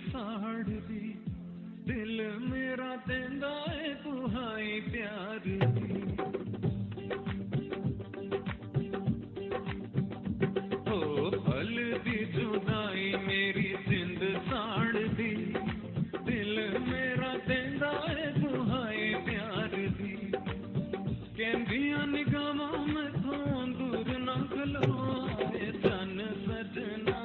ਸਾੜ ਦੀ ਦਿਲ ਮੇਰਾ ਦਿੰਦਾ ਏ ਦੁਹਾਈ ਪਿਆਰ ਦੀ ਹੋ ਪਲ ਦੀ ਜੁਦਾਈ ਮੇਰੀ ਜਿੰਦ ਸਾੜ ਦੀ ਦਿਲ ਮੇਰਾ ਦਿੰਦਾ ਏ ਦੁਹਾਈ ਪਿਆਰ ਦੀ ਕਹਿੰਦੀਆਂ ਨਿਗਾਹਾਂ ਮੈਥੋਂ ਦੂਰ ਨਾ ਖਲੋਏ ਚੰਨ ਸਜਣਾ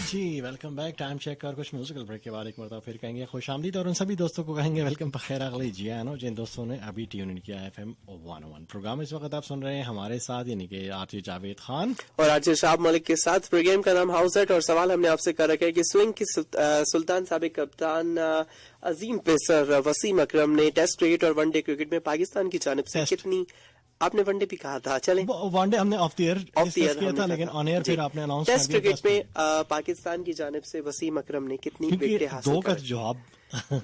جی ویلکم بیک. ٹائم چیک کر کچھ میوزیکل بریک کے بعد ایک مرتبہ پھر کہیں گے خوش آمدید اور ان سبھی دوستوں کو کہیں گے ویلکم بخیر اگلی جی آنو جن دوستوں نے ابھی ٹیون ان کیا FM 101 پروگرام. اس وقت آپ سن رہے ہیں ہمارے ساتھ یعنی کہ آرجے جاوید خان اور آرجے شہاب ملک کے ساتھ. پروگرام کا نام ہاؤس ایٹ اور سوال ہم نے آپ سے کر رکھا ہے کہ سوئنگ کی سلطان سابق کپتان عظیم پیسر وسیم اکرم نے ٹیسٹ کرکٹ اور ون ڈے کرکٹ میں پاکستان کی جانب سے کتنی आपने वनडे भी कहा था, चलें वनडे हमने ऑफ द ईयर किया था, लेकिन ऑन एयर फिर आपने अनाउंस कर टेस्ट दिया। क्रिकेट में पाकिस्तान की जानिब से वसीम अकरम ने कितनी विकेटें हासिल दो का की? जवाब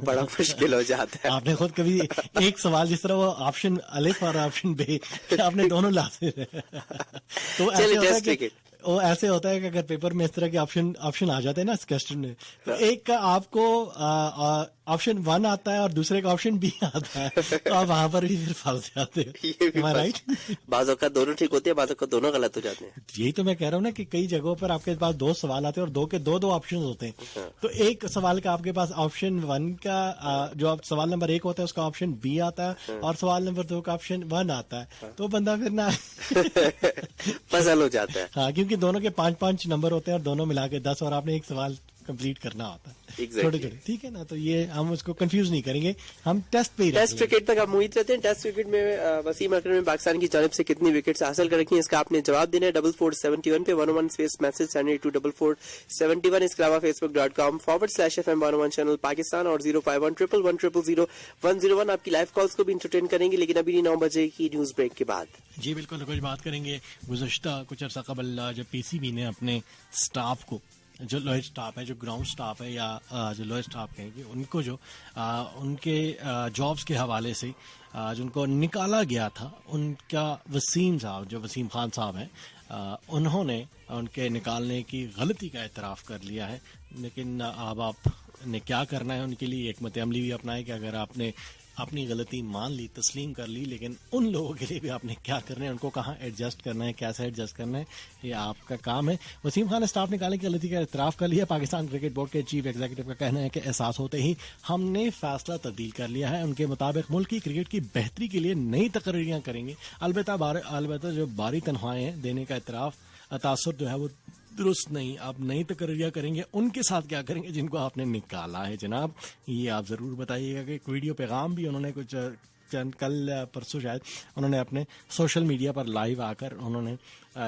बड़ा मुश्किल हो जाता है। आपने खुद कभी एक सवाल जिस तरह वो ऑप्शन अलिफ और ऑप्शन बे आपने दोनों लाते तो ऐसे होता है कि वो ऐसे होता है कि अगर पेपर में इस तरह के ऑप्शन आ जाते हैं ना इस क्वेश्चन में, तो एक का आपको ऑप्शन 1 आता है और दूसरे का ऑप्शन बी आता है, तो आप वहां पर भी फिर फंस जाते हो, राइट? बाजों का दोनों ठीक होते हैं, बाजों का दोनों गलत हो जाते हैं। यही तो मैं कह रहा हूँ ना कि कई जगहों पर आपके पास 2 सवाल आते हैं और 2 के 2 ऑप्शन होते हैं। तो एक सवाल का आपके पास ऑप्शन 1 का जो सवाल नंबर 1 होता है उसका ऑप्शन बी आता है और सवाल नंबर 2 का ऑप्शन 1 आता है, तो बंदा फिर ना पजल हो जाता है। हाँ, क्योंकि दोनों के 5-5 नंबर होते हैं और दोनों मिला के 10 और आपने एक सवाल कंप्लीट करना होता है। Exactly. छोटे छोटे, ठीक है ना? तो ये हम उसको कंफ्यूज नहीं करेंगे, हम टेस्ट पे ही टेस्ट क्रिकेट तक हम उम्मीद करते हैं। टेस्ट क्रिकेट में वसीम अकरम ने पाकिस्तान की जानिब से कितनी विकेट्स हासिल कर रखी हैं, इसका आपने जवाब देना है 4471 पे 101 स्पेस मैसेज सेंड टू 4471। इसके अलावा facebook.com/FM101 चैनल पाकिस्तान और 05111000101 आपकी लाइव कॉल्स को भी इंटरटेन करेंगे, लेकिन अभी 9 बजे की न्यूज ब्रेक के बाद। जी बिल्कुल, कुछ बात करेंगे गुज़श्ता कुछ अर्सा कबल जब पीसीबी ने अपने स्टाफ को, जो लोअर स्टाफ है, जो ग्राउंड स्टाफ है या जो लोअर स्टाफ कहेंगे, उनको जो उनके जॉब्स के हवाले से जिनको निकाला गया था, उनका वसीम खान साहब हैं, उन्होंने उनके निकालने की गलती का एतराफ़ कर लिया है। लेकिन अब आपने क्या करना है, उनके लिए हिकमत अमली भी अपनाए कि अगर आपने अपनी गलती मान ली, तस्लीम कर ली, लेकिन उन लोगों के लिए भी आपने क्या करना है, उनको कहाँ एडजस्ट करना है, कैसे एडजस्ट करना है, ये आपका काम है। वसीम खान ने स्टाफ निकालने की गलती का इतराफ़ कर लिया। पाकिस्तान क्रिकेट बोर्ड के चीफ एग्जीक्यूटिव का कहना है कि एहसास होते ही हमने फैसला तब्दील कर लिया है। उनके मुताबिक मुल्क की क्रिकेट की बेहतरी के लिए नई तकरीरियाँ करेंगे। अलबत्ता जो बारी तनख्वाहें देने का इतराफ़ तासुर जो है वो दुरुस्त नहीं। आप नई तकरीरियाँ करेंगे, उनके साथ क्या करेंगे जिनको आपने निकाला है जनाब, ये आप ज़रूर बताइएगा। कि एक वीडियो पैगाम भी उन्होंने कुछ कल परसों शायद उन्होंने अपने सोशल मीडिया पर लाइव आकर उन्होंने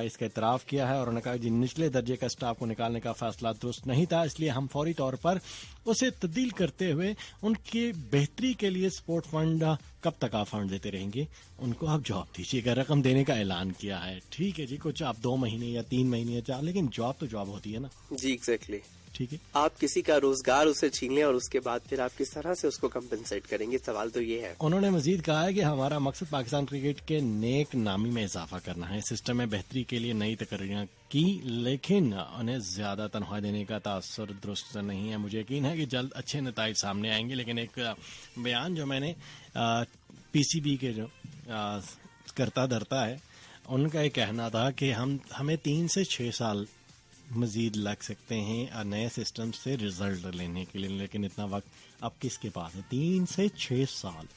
इसका इतराफ़ किया है और उन्होंने कहा कि निचले दर्जे का स्टाफ को निकालने का फैसला दुरुस्त नहीं था, इसलिए हम फौरी तौर पर उसे तब्दील करते हुए उनकी बेहतरी के लिए स्पोर्ट फंड, कब तक आप फंड देते रहेंगे, उनको आप जॉब दीजिएगा। रकम देने का ऐलान किया है, ठीक है जी, कुछ आप 2 महीने या 3 महीने या 4, लेकिन जॉब तो जॉब होती है ना जी। एग्जैक्टली, ठीक है। आप किसी का रोजगार उसे छीन लें और उसके बाद फिर आप किस तरह से उसको कंपेंसेट करेंगे, सवाल तो ये है। उन्होंने मजीद कहा है कि हमारा मकसद पाकिस्तान क्रिकेट के नेक नामी में इजाफा करना है। सिस्टम में बेहतरी के लिए नई तकरीरें की, लेकिन उन्हें ज्यादा तनख्वाह देने का तासुर दुरुस्त नहीं है। मुझे यकीन है कि जल्द अच्छे नताइज सामने आएंगे। लेकिन एक बयान जो मैंने पीसीबी के जो करता धरता है, उनका ये कहना था कि हमें 3 से 6 साल मजीद लग सकते हैं नए सिस्टम से रिजल्ट लेने के लिए, लेकिन इतना वक्त अब किसके पास है? 3 से 6 साल।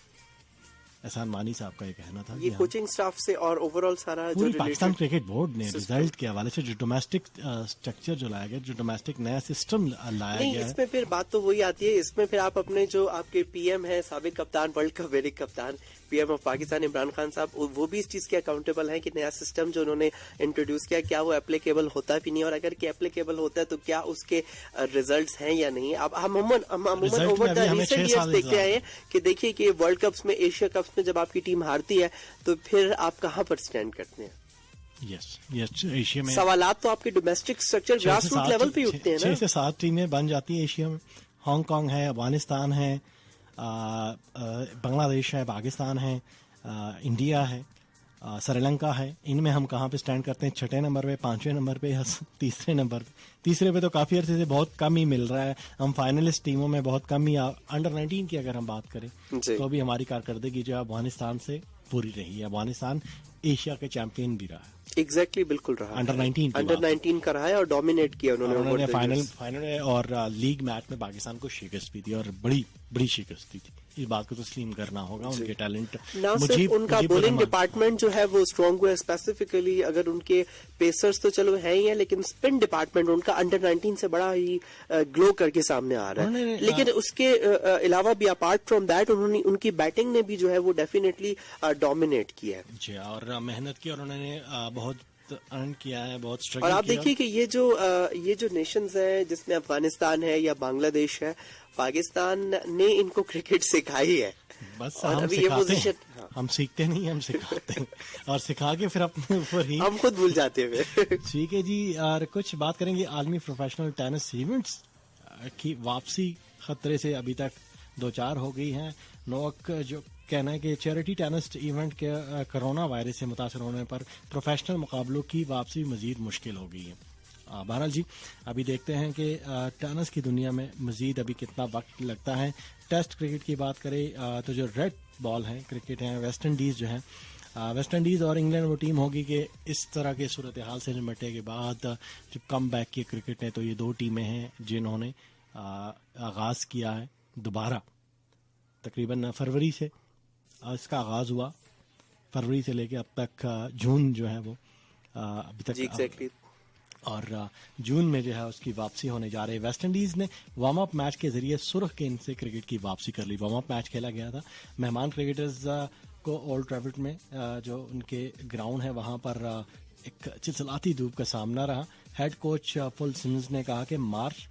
एहसान मानी साहब का ये कहना था। ये कोचिंग स्टाफ से और ओवरऑल सारा जो पाकिस्तान क्रिकेट बोर्ड ने रिजल्ट के हवाले से जो डोमेस्टिक स्ट्रक्चर जो लाया गया, जो डोमेस्टिक नया सिस्टम लाया गया है, इसमें फिर बात तो वही आती है। इसमें फिर आप अपने जो आपके पीएम है, साबिक कप्तान, वर्ल्ड कप विनिंग कप्तान, पीएम ऑफ पाकिस्तान इमरान खान साहब, वो भी इस चीज के अकाउंटेबल हैं कि नया सिस्टम जो उन्होंने इंट्रोड्यूस किया, क्या वो एप्लीकेबल होता भी नहीं, और अगर कि एप्लीकेबल होता है तो क्या उसके रिजल्ट्स हैं या नहीं। अब हम ओवर द रिसेंट ईयर्स देखते आए हैं कि देखिए कि वर्ल्ड कप्स में, एशिया कप्स में जब आपकी टीम हारती है तो फिर आप कहाँ पर स्टैंड करते हैं? यस, एशिया में सवालात तो आपके domestic structure grass root level पे उठते हैं ना। 6 से 7 टीमें बन जाती है एशिया में। हांगकांग है, अफगानिस्तान है, बांग्लादेश है, पाकिस्तान है, इंडिया है, श्रीलंका है। इनमें हम कहाँ पे स्टैंड करते हैं? 6ठे नंबर पे, 5वें नंबर पे या 3रे नंबर पे? तीसरे पे तो काफी अरसे से बहुत कम ही मिल रहा है। हम फाइनलिस्ट टीमों में बहुत कम ही, अंडर 19 की अगर हम बात करें तो अभी हमारी कारकर्दगी जो है अफगानिस्तान से पूरी रही है। अफगानिस्तान एशिया के चैंपियन भी रहा है। एग्जैक्टली बिल्कुल रहा। अंडर 19 का रहा है और डोमिनेट किया उन्होंने फाइनल और लीग मैच में पाकिस्तान को शिकस्त भी दी और बड़ी शिकस्त दी थी। इस बात को तस्लीम करना होगा। उनके टैलेंट, उनका बॉलिंग डिपार्टमेंट जो है वो स्ट्रांग हुआ है। स्पेसिफिकली अगर उनके पेसर्स तो चलो है ही है, लेकिन स्पिन डिपार्टमेंट उनका अंडर 19 से बड़ा ही ग्लो करके सामने आ रहा है। लेकिन उसके अलावा भी अपार्ट फ्रॉम दैट उनकी बैटिंग ने भी जो है वो डेफिनेटली डोमिनेट किया है जी, और मेहनत की, और उन्होंने बहुत अर्न किया है, बहुत स्ट्रगल किया। और आप किया। देखिए कि ये जो नेशंस है, जिसमें अफगानिस्तान है या बांग्लादेश है, पाकिस्तान ने इनको क्रिकेट सिखाई है। بس اور ہم ابھی یہ سکھاتے پوزیشن ہیں, ہم سیکھتے نہیں, ہم سکھاتے ہیں اور سکھا کے پھر اپنے اوپر ہی ہم خود بھول جاتے ہیں. ٹھیک ہے جی. اور کچھ بات کریں گے عالمی پروفیشنل ٹینس ایونٹس کی واپسی خطرے سے ابھی تک دو چار ہو گئی ہیں. نوک جو کہنا ہے کہ چیریٹی ٹینس ایونٹ کے کرونا وائرس سے متاثر ہونے پر پروفیشنل مقابلوں کی واپسی مزید مشکل ہو گئی ہے. بہرحال جی ابھی دیکھتے ہیں کہ ٹینس کی دنیا میں مزید ابھی کتنا وقت لگتا ہے. ٹیسٹ کرکٹ کی بات کریں تو جو ریڈ بال ہے کرکٹ ہے, ویسٹ انڈیز جو ہے, ویسٹ انڈیز اور انگلینڈ وہ ٹیم ہوگی کہ اس طرح کے صورتحال سے نمٹنے کے بعد جب کم بیک کی کرکٹ ہے تو یہ دو ٹیمیں ہیں جنہوں نے آغاز کیا ہے دوبارہ تقریباً فروری سے. اس کا آغاز ہوا فروری سے لے کے اب تک جون جو ہے وہ ابھی تک ایگزیکٹلی, اور جون میں جو ہے اس کی واپسی ہونے جا رہی ہے. ویسٹ انڈیز نے وارم اپ میچ کے ذریعے سرخ گیند سے کرکٹ کی واپسی کر لی. وارم اپ میچ کھیلا گیا تھا. مہمان کرکٹرز کو اولڈ ٹریفرڈ میں جو ان کے گراؤنڈ ہے وہاں پر ایک چلچلاتی دھوپ کا سامنا رہا. ہیڈ کوچ فل سمنز نے کہا کہ مارچ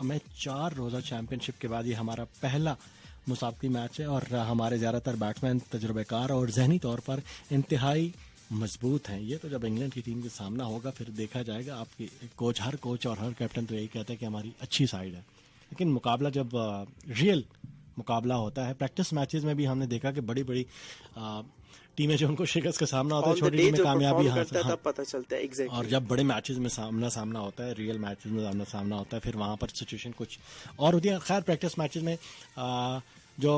میں 4 روزہ چیمپئن شپ کے بعد یہ ہمارا پہلا مسابقتی میچ ہے اور ہمارے زیادہ تر بیٹسمین تجربہ کار اور ذہنی طور پر انتہائی مضبوط ہیں. یہ تو جب انگلینڈ کی ٹیم کے سامنا ہوگا پھر دیکھا جائے گا. آپ کی ہر کوچ اور ہر کیپٹن تو یہی کہتا ہے کہ ہماری اچھی سائڈ ہے, لیکن مقابلہ جب ریئل مقابلہ ہوتا ہے, پریکٹس میچز میں بھی ہم نے دیکھا کہ بڑی بڑی ٹیمیں جو ان کو شکست کا سامنا ہوتا ہے, چھوٹی ٹیمیں کامیابی حاصل پتہ چلتا ہے exactly. اور جب بڑے میچز میں سامنا ہوتا ہے, ریئل میچز میں سامنا ہوتا ہے, پھر وہاں پر سچویشن کچھ اور ہوتی ہے. خیر پریکٹس میچز میں جو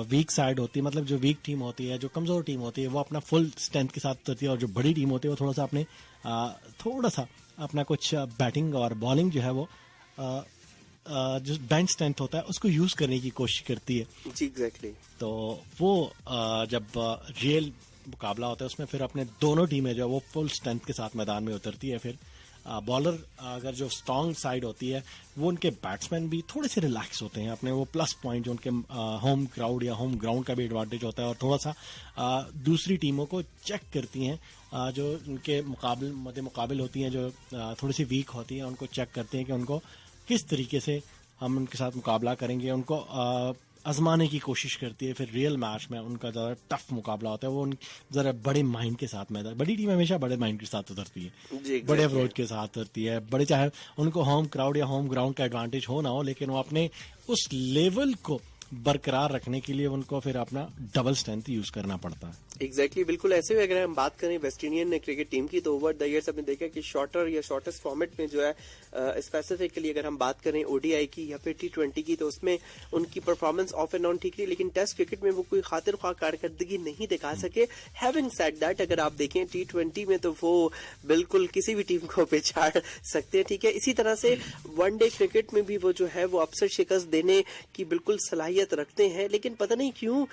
ویک سائڈ ہوتی ہے, مطلب جو ویک ٹیم ہوتی ہے, جو کمزور ٹیم ہوتی ہے, وہ اپنا فل اسٹرینتھ کے ساتھ اترتی ہے, اور جو بڑی ٹیم ہوتی ہے وہ تھوڑا سا اپنا کچھ بیٹنگ اور بالنگ جو ہے وہ جو بینچ اسٹرینتھ ہوتا ہے اس کو یوز کرنے کی کوشش کرتی ہے. جی ایگزیکٹلی. تو وہ جب ریئل مقابلہ ہوتا ہے اس میں پھر اپنے دونوں ٹیمیں جو ہے وہ فل اسٹرینتھ کے ساتھ میدان میں اترتی ہے. پھر بالر اگر جو اسٹرانگ سائڈ ہوتی ہے وہ ان کے بیٹسمین بھی تھوڑے سے ریلیکس ہوتے ہیں. اپنے وہ پلس پوائنٹ جو ان کے ہوم کراؤڈ یا ہوم گراؤنڈ کا بھی ایڈوانٹیج ہوتا ہے, اور تھوڑا سا دوسری ٹیموں کو چیک کرتی ہیں جو ان کے مقابل ہوتی ہیں, جو تھوڑی سی ویک ہوتی ہیں, ان کو چیک کرتے ہیں کہ ان کو کس طریقے سے ہم ان کے ساتھ مقابلہ کریں گے. ان کو آزمانے کی کوشش کرتی ہے. پھر ریئل میچ میں ان کا زیادہ ٹف مقابلہ ہوتا ہے, وہ ذرا بڑے مائنڈ کے ساتھ میں بڑی ٹیم ہمیشہ بڑے مائنڈ کے ساتھ اترتی ہے, بڑے اپروچ کے ساتھ اترتی ہے. بڑے چاہے ان کو ہوم کراؤڈ یا ہوم گراؤنڈ کا ایڈوانٹیج ہو نہ ہو, لیکن وہ اپنے اس لیول کو برقرار رکھنے کے لیے ان کو پھر اپنا ڈبل اسٹرینتھ یوز کرنا پڑتا ہے. ایگزیکٹلی بالکل ایسے ہی. اگر ہم بات کریں ویسٹ انڈین کرکٹ ٹیم کی تو اوور دا ایئرس ہم نے دیکھا کہ شارٹر یا شارٹیسٹ فارمیٹ میں جو ہے اسپیسیفکلی اگر ہم بات کریں او ڈی آئی کی یا پھر T20 کی تو اس میں ان کی پرفارمنس آف اینڈ آن ٹھیک رہی, لیکن ٹیسٹ کرکٹ میں وہ کوئی خاطر خواہ کارکردگی نہیں دکھا سکے. ہیونگ سیڈ دیٹ اگر آپ دیکھیں T20 میں تو وہ بالکل کسی بھی ٹیم کو پہچان سکتے ہیں. ٹھیک ہے, اسی طرح سے ون ڈے کرکٹ میں بھی وہ جو ہے وہ اپسٹ شکست دینے کی بالکل صلاحیت رکھتے ہیں, لیکن پتہ نہیں کیوں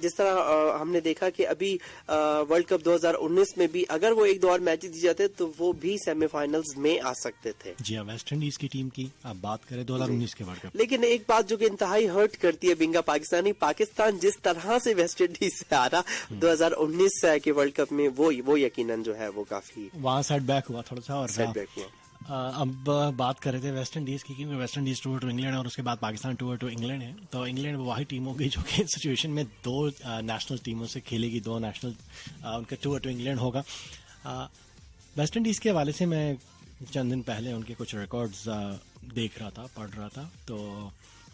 جس طرح ہم نے دیکھا کہ ابھی ورلڈ کپ 2019 میں بھی اگر وہ ایک دو اور میچ دی جاتے تو وہ بھی سیمی فائنلز میں آ سکتے تھے. جی ہاں, ویسٹ انڈیز کی ٹیم کی آپ بات کریں 2019 کے ورلڈ کپ, لیکن ایک بات جو کہ انتہائی ہرٹ کرتی ہے بنگا پاکستانی, پاکستان جس طرح سے ویسٹ انڈیز سے آ رہا 2019 کے ورلڈ کپ میں وہ یقیناً جو ہے وہ کافی وہاں سیٹ بیک ہوا تھوڑا سا. اور سیٹ بیک ہوا. اب بات کر رہے تھے ویسٹ انڈیز کی, کیونکہ West Indies tour to England اور اس کے بعد پاکستان ٹور ٹو انگلینڈ ہے. تو انگلینڈ وہ واحد ٹیم ہو گئی جو کہ سچویشن میں 2 نیشنل ٹیموں سے کھیلے گی, 2 نیشنل ان کا ٹور ٹو انگلینڈ ہوگا. ویسٹ انڈیز کے حوالے سے میں چند دن پہلے ان کے کچھ ریکارڈز دیکھ رہا تھا, پڑھ رہا تھا. تو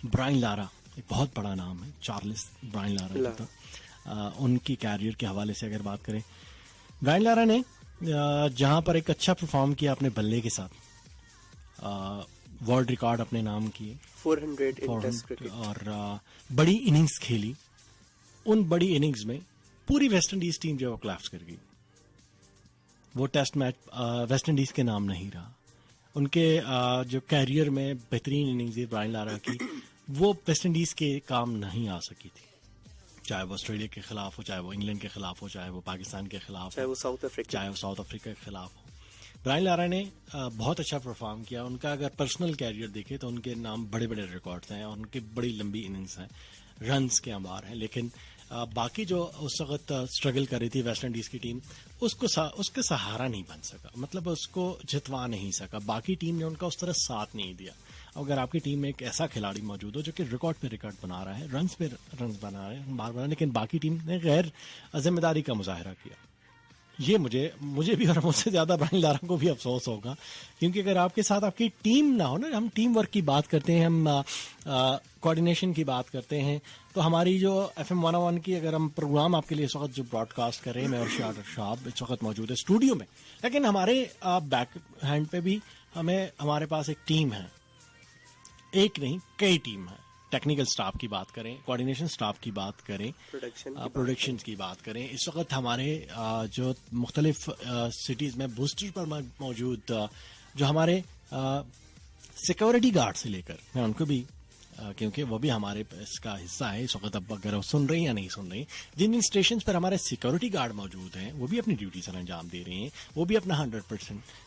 برائن لارا ایک بہت بڑا نام ہے, چارلس برائن لارا تھا. ان کی کیریئر کے حوالے سے اگر بات کریں, برائن لارا نے جہاں پر ایک اچھا پرفارم کیا اپنے بلے کے ساتھ, ورلڈ ریکارڈ اپنے نام کیے 400 اور بڑی اننگز کھیلی. ان بڑی اننگز میں پوری ویسٹ انڈیز ٹیم جو ہے وہ کلیپس کر گئی. وہ ٹیسٹ میچ ویسٹ انڈیز کے نام نہیں رہا. ان کے جو کیریئر میں بہترین اننگز برائن لارا کی وہ ویسٹ انڈیز کے کام نہیں آ سکی تھی, چاہے وہ آسٹریلیا کے خلاف ہو, چاہے وہ انگلینڈ کے خلاف ہو, چاہے وہ پاکستان کے خلاف, چاہے وہ ساؤتھ افریقہ کے خلاف ہو. برائن لارا نے بہت اچھا پرفارم کیا. ان کا اگر پرسنل کیریئر دیکھے تو ان کے نام بڑے بڑے ریکارڈز ہیں اور ان کی بڑی لمبی اننگز ہیں, رنز کے انبار ہیں. لیکن باقی جو اس وقت اسٹرگل کر رہی تھی ویسٹ انڈیز کی ٹیم, اس کا سہارا نہیں بن سکا, مطلب اس کو جتوا نہیں سکا. باقی ٹیم نے ان کا اس طرح ساتھ نہیں دیا. اگر آپ کی ٹیم میں ایک ایسا کھلاڑی موجود ہو جو کہ ریکارڈ پہ ریکارڈ بنا رہا ہے، رنز پہ رنز بنا رہا ہے، بار بار، لیکن باقی ٹیم نے غیر ذمہ داری کا مظاہرہ کیا، یہ مجھے بھی اور مجھ سے زیادہ برائن لارا کو بھی افسوس ہوگا. کیونکہ اگر آپ کے ساتھ آپ کی ٹیم نہ ہو نا، ہم ٹیم ورک کی بات کرتے ہیں، ہم کوآرڈینیشن کی بات کرتے ہیں، تو ہماری جو FM 101 کی اگر ہم پروگرام آپ کے لیے اس وقت جو براڈ کاسٹ کر رہے ہیں، میں اور شہاب اس وقت موجود ہے اسٹوڈیو میں، لیکن ہمارے بیک ہینڈ پہ بھی ہمارے پاس ایک ٹیم ہے، ایک نہیں کئی ٹیم ہے. ٹیکنیکل سٹاف کی بات کریں، کوآرڈینیشن سٹاف کی بات کریں، پروڈکشن کی بات کریں، اس وقت ہمارے جو مختلف سٹیز میں بوسٹر پر موجود جو ہمارے سیکورٹی گارڈ سے لے کر، میں ان کو بھی کیونکہ وہ بھی ہمارے اس کا حصہ ہے اس وقت، اب اگر وہ سن رہے ہیں یا نہیں سن رہے ہیں، جن اسٹیشنز پر ہمارے سیکورٹی گارڈ موجود ہیں وہ بھی اپنی ڈیوٹی سر انجام دے رہے ہیں، وہ بھی اپنا 100%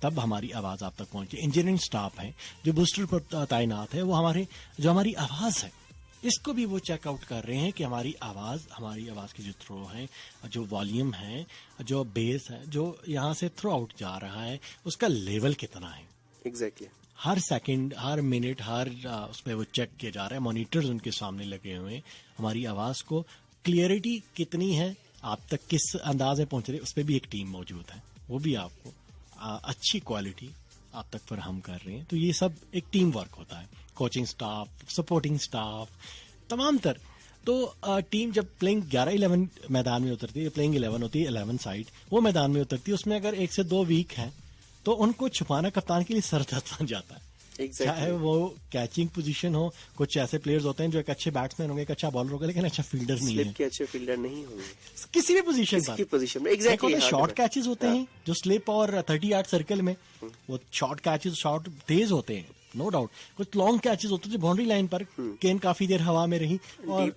تب ہماری آواز آپ تک پہنچے. انجینئرنگ سٹاف ہے جو بوسٹر پر تعینات ہے، وہ ہماری آواز ہے، اس کو بھی وہ چیک آؤٹ کر رہے ہیں کہ ہماری آواز کی جو تھرو ہے، جو والیوم ہے، جو بیس ہے، جو یہاں سے تھرو آؤٹ جا رہا ہے، اس کا لیول کتنا ہے. ایگزیکٹلی ہر سیکنڈ، ہر منٹ، ہر اس پہ وہ چیک کیا جا رہا ہے، مانیٹرز ان کے سامنے لگے ہوئے ہیں. ہماری آواز کو کلیئرٹی کتنی ہے، آپ تک کس انداز میں پہنچ رہی ہے، اس پہ بھی ایک ٹیم موجود ہے، وہ بھی آپ کو اچھی کوالٹی آپ تک فراہم کر رہے ہیں. تو یہ سب ایک ٹیم ورک ہوتا ہے، کوچنگ سٹاف، سپورٹنگ سٹاف، تمام تر. تو ٹیم جب پلینگ 11-11 میدان میں اترتی ہے، پلینگ 11 ہوتی ہے 11 سائڈ، وہ میدان میں اترتی ہے، اس میں اگر 1 سے 2 ویک ہیں تو ان کو چھپانا کپتان کے لیے سر درد بن جاتا ہے. چاہے وہ کیچنگ پوزیشن ہو، کچھ ایسے پلیئرز ہوتے ہیں جو ایک اچھے بیٹسمین ہوں گے، ایک اچھا بالر ہوگا، لیکن اچھا فیلڈر نہیں ہے، کے اچھے فیلڈر نہیں ہوں گے کسی بھی پوزیشن میں. ایگزیکٹلی شارٹ کیچز ہوتے ہیں جو سلپ اور 30 یارڈ سرکل میں، وہ شارٹ کیچز شارٹ تیز ہوتے ہیں، نو ڈاؤٹ. کچھ لانگ کیچز ہوتے ہیں جو باؤنڈری لائن پر گیند کافی دیر ہوا میں رہی اور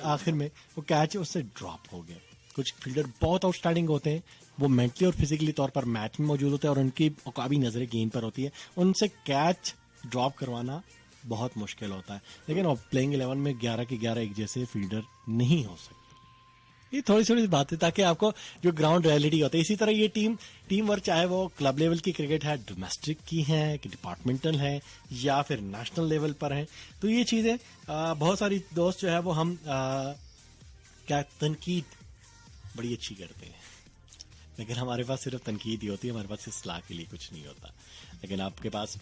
آخر میں وہ کیچ اس سے ڈراپ ہو گیا. کچھ فیلڈر بہت آؤٹ اسٹینڈنگ ہوتے ہیں، وہ مینٹلی اور فزیکلی طور پر میچ میں موجود ہوتے ہیں اور ان کی عقابی نظریں گیند پر ہوتی ہے، ان سے کیچ ڈراپ کروانا بہت مشکل ہوتا ہے. لیکن پلینگ 11 میں 11 کے 11 ایک جیسے فیلڈر نہیں ہو سکتے. یہ تھوڑی باتیں تاکہ آپ کو جو گراؤنڈ ریئلٹی ہوتا ہے. اسی طرح یہ ٹیم ورک چاہے وہ کلب لیول کی کرکٹ ہے، ڈومیسٹک کی ہے کہ ڈپارٹمنٹل ہے یا پھر نیشنل لیول پر ہیں، تو یہ چیزیں بہت ساری دوست جو ہے وہ ہم کیا تنقید بڑی اچھی کرتے ہیں، لیکن ہمارے پاس صرف تنقید ہی ہوتی ہے، ہمارے پاس اصلاح کے لیے کچھ نہیں ہوتا. لیکن آپ کے پاس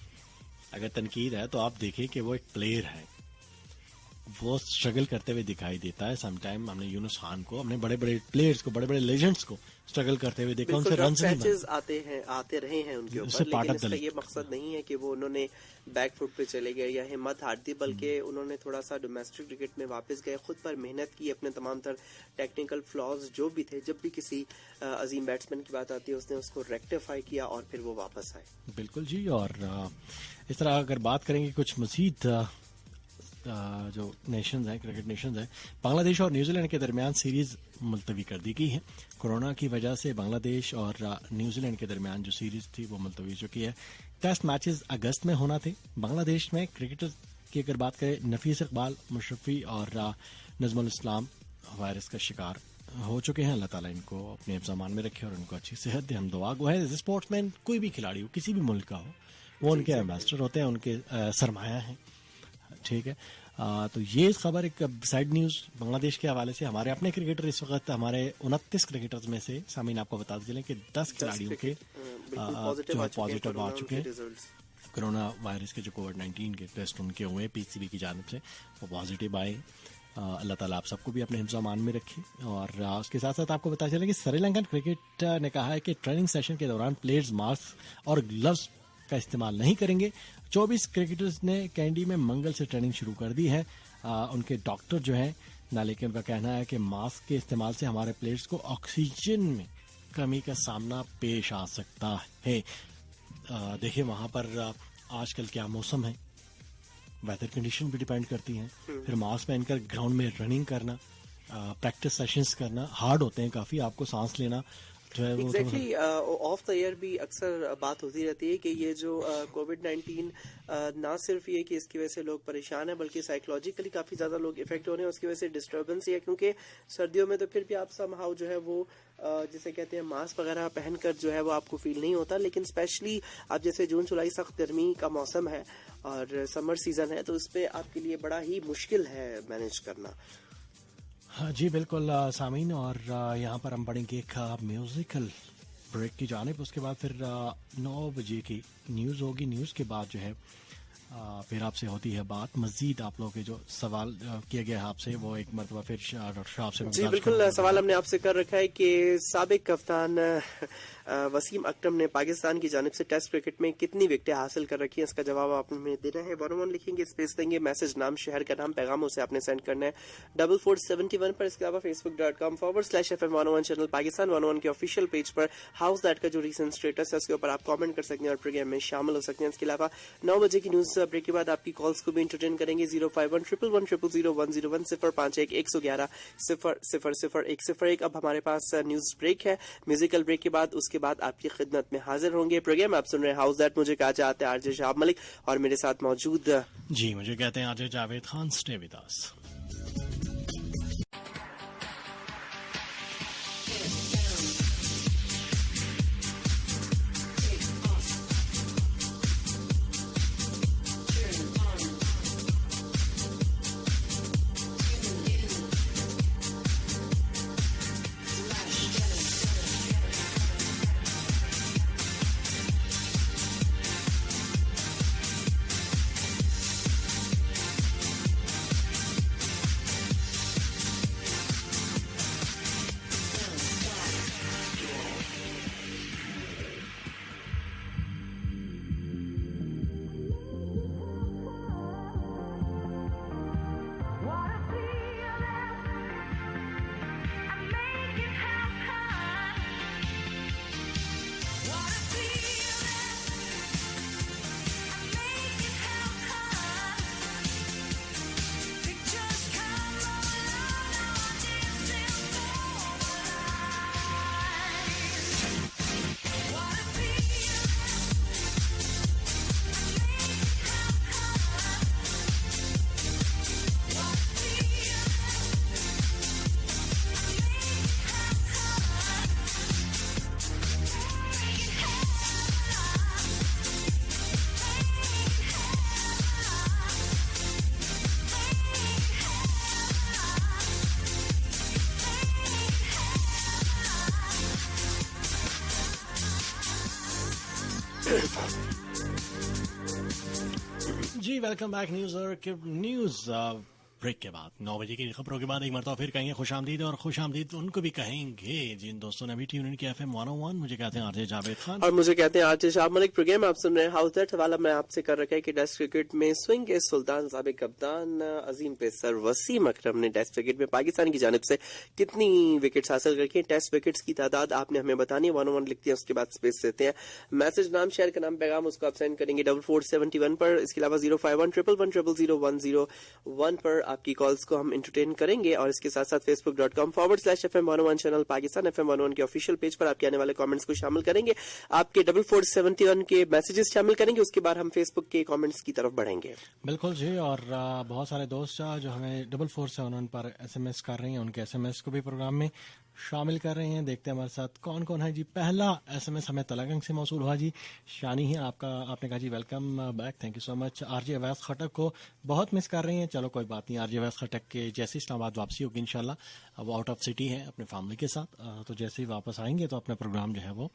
اگر تنقید ہے تو آپ دیکھیں کہ وہ ایک پلیئر ہے، وہ اسٹرگل کرتے ہوئے دکھائی دیتا ہے. سم ٹائم ہم نے یونس خان کو، ہم نے بڑے بڑے پلیئرز کو، بڑے بڑے لیجنڈز کو اسٹرگل کرتے ہوئے دیکھا، ان سے رنز آتے رہے ہیں ان کے اوپر، لیکن اس کا یہ مقصد نہیں ہے کہ وہ انہوں نے بیک فٹ پہ چلے گئے یا ہمت ہار دی، بلکہ انہوں نے تھوڑا سا ڈومیسٹک کرکٹ میں واپس گئے، خود پر محنت کی، اپنے تمام تر ٹیکنیکل فلاز جو بھی تھے، جب بھی کسی عظیم بیٹسمین کی بات آتی ہے اس نے اس کو ریکٹیفائی کیا اور پھر وہ واپس آئے. بالکل جی. اور اس طرح اگر بات کریں گے کچھ مزید جو نیشنز ہیں، کرکٹ نیشنز ہیں، بنگلہ دیش اور نیوزی لینڈ کے درمیان سیریز ملتوی کر دی گئی ہے. کورونا کی وجہ سے بنگلہ دیش اور نیوزی لینڈ کے درمیان جو سیریز تھی وہ ملتوی ہو چکی ہے. ٹیسٹ میچز اگست میں ہونا تھے. بنگلہ دیش میں کرکٹر کی اگر بات کریں، نفیس اقبال، مشرفی اور نظم الاسلام وائرس کا شکار ہو چکے ہیں. اللہ تعالیٰ ان کو اپنے حفظ امان میں رکھے اور ان کو اچھی صحت دے. ہم دعا گو ہے. اسپورٹس مین کوئی بھی کھلاڑی ہو، کسی بھی ملک کا ہو، وہ ان کے ایمبیسڈر ہوتے ہیں، ان کے سرمایہ ہیں. ٹھیک ہے. تو یہ خبر ایک سائڈ نیوز بنگلہ دیش کے حوالے سے. ہمارے اپنے کرکٹر اس وقت، ہمارے 29 کرکٹرز میں سے سامعین آپ کو بتا چلیں کہ 10 کھلاڑیوں کے جو پازیٹیو آ چکے ہیں کرونا وائرس کے، جو کووڈ-19 کے ٹیسٹ ان کے ہوئے PCB کی جانب سے، وہ پازیٹیو آئے. اللہ تعالیٰ آپ سب کو بھی اپنے حفظ امان میں رکھے. اور اس کے ساتھ ساتھ آپ کو بتا چلیں کہ سری لنکن کرکٹ نے کہا ہے کہ ٹریننگ سیشن کے دوران پلیئرز ماسک اور گلوز کا استعمال نہیں کریں گے. 24 کرکٹرز نے کینڈی میں منگل سے ٹریننگ شروع کر دی ہے. ان کے ڈاکٹر جو ہیں لیکن ان کا کہنا ہے کہ ماسک کے استعمال سے ہمارے پلیئرز کو آکسیجن میں کمی کا سامنا پیش آ سکتا ہے. دیکھیں وہاں پر آج کل کیا موسم ہے، ویدر کنڈیشن بھی ڈیپینڈ کرتی ہیں. پھر ماسک پہن کر گراؤنڈ میں رننگ کرنا، پریکٹس سیشنز کرنا ہارڈ ہوتے ہیں کافی. آپ کو سانس لینا जो है वो ایگزیکٹلی آف دا ایئر بھی اکثر بات ہوتی رہتی ہے کہ یہ جو کووڈ-19 نہ صرف یہ کہ اس کی وجہ سے لوگ پریشان ہیں بلکہ سائیکولوجیکلی کافی زیادہ لوگ افیکٹ ہو رہے ہیں. اس کی وجہ سے ڈسٹربنس ہی ہے کیونکہ سردیوں میں تو پھر بھی آپ سم ہاؤ جو ہے وہ جسے کہتے ہیں ماسک وغیرہ پہن کر جو ہے وہ آپ کو فیل نہیں ہوتا, لیکن اسپیشلی اب جیسے جون جولائی سخت گرمی کا موسم ہے اور سمر سیزن ہے تو اس پہ آپ کے لیے بڑا ہی مشکل ہے مینیج کرنا. ہاں جی بالکل سامعین, اور یہاں پر ہم پڑھیں گے ایک میوزیکل بریک کی جانب. اس کے بعد پھر 9 بجے کی نیوز ہوگی. نیوز کے بعد جو ہے پھر آپ سے ہوتی ہے بات. مزید آپ لوگوں کے جو سوال کیا گیا ہے آپ سے وہ ایک مرتبہ پھر ڈاکٹر صاحب سے. جی بالکل, سوال ہم نے آپ سے کر رکھا ہے کہ سابق کپتان وسیم اکرم نے پاکستان کی جانب سے ٹیسٹ کرکٹ میں کتنی وکٹیں حاصل کر رکھی ہیں. اس کا جواب آپ ہمیں دینا ہے. 101 لکھیں گے, اسپیس دیں گے, میسج نام شہر کا نام پیغام اسے آپ نے سینڈ کرنا ہے 4471 پر. اس کے علاوہ facebook.com/FM101 چینل پاکستان 101 کے official page per house that کا جو ریسنٹ اسٹیٹس ہے اس کے اوپر آپ کامنٹ کر سکتے ہیں اور پروگرام میں شامل ہو سکتے ہیں. اس کے علاوہ 9 بجے کی نیوز بریک کے بعد آپ کی کالز کو بھی انٹرٹین کریں گے. 051-100-101 اب ہمارے پاس نیوز بریک ہے. میوزیکل بریک کے بعد اس کے بعد آپ کی خدمت میں حاضر ہوں گے. پروگرام آپ سن رہے ہیں ہاؤس دیٹ. مجھے کہا جاتا ہے آر جے شہاب ملک اور میرے ساتھ موجود جی مجھے کہتے ہیں آج Javed Khan. Stay with us. جی ویلکم بیک. نیوز بریک کے بعد 9 بجے کی خبروں کے بعد ایک مرتبہ پھر کہیں گے خوش آمدید, اور خوش آمدید ان کو بھی کہیں گے جن دوستوں نے ابھی ٹیون کیا FM 101. مجھے کہتے ہیں آر جے جاوید خان اور مجھے کہتے ہیں آر جے شہاب ملک. پروگرام آپ سن رہے ہیں ہاؤس دیٹ. حوالہ میں آپ سے کر رکھا ہے کہ ٹیسٹ کرکٹ میں سوئنگ کے سلطان سابق کپتان عظیم پیسر وسیم اکرم نے ٹیسٹ کرکٹ میں پاکستان کی جانب سے کتنی وکٹس حاصل کر کے. ٹیسٹ وکٹس کی تعداد آپ نے ہمیں بتانی ہے. 101 لکھتی ہیں, اس کے بعد اسپیس دیتے ہیں, میسج نام شہر کا نام پیغام اس کو آپ سینڈ کریں گے 4471 پر. اس کے علاوہ 051-111-0001 پر آپ کی کالز کو ہم انٹرٹین کریں گے. اور اس کے ساتھ ساتھ facebook.com/FM101 چینل پاکستان FM 101 کے آفیشیل پیج پر آپ کے آنے والے کامنٹس کو شامل کریں گے. آپ کے 4471 کے میسجز شامل کریں گے. اس کے بعد ہم فیس بک کے کامنٹس کی طرف بڑھیں گے. بالکل جی. اور بہت سارے دوست جو ہمیں 4471 پر SMS کر رہے ہیں, ان کے SMS کو بھی پروگرام میں شامل کر رہے ہیں. دیکھتے ہیں ہمارے ساتھ کون کون ہے جی. پہلا SMS ہمیں تلگنگ سے موصول ہوا جی. شانی ہے آپ نے کہا جی welcome back, thank you so much. RJ Awais اویس خٹک کو بہت مس کر رہے ہیں. چلو کوئی بات نہیں, آر جے اویس خٹک کے جیسے اسلام آباد واپسی ہوگی انشاءاللہ, وہ آؤٹ آف سٹی ہے اپنے فیملی کے ساتھ, تو جیسے ہی واپس آئیں گے تو اپنا پروگرام جو ہے وہ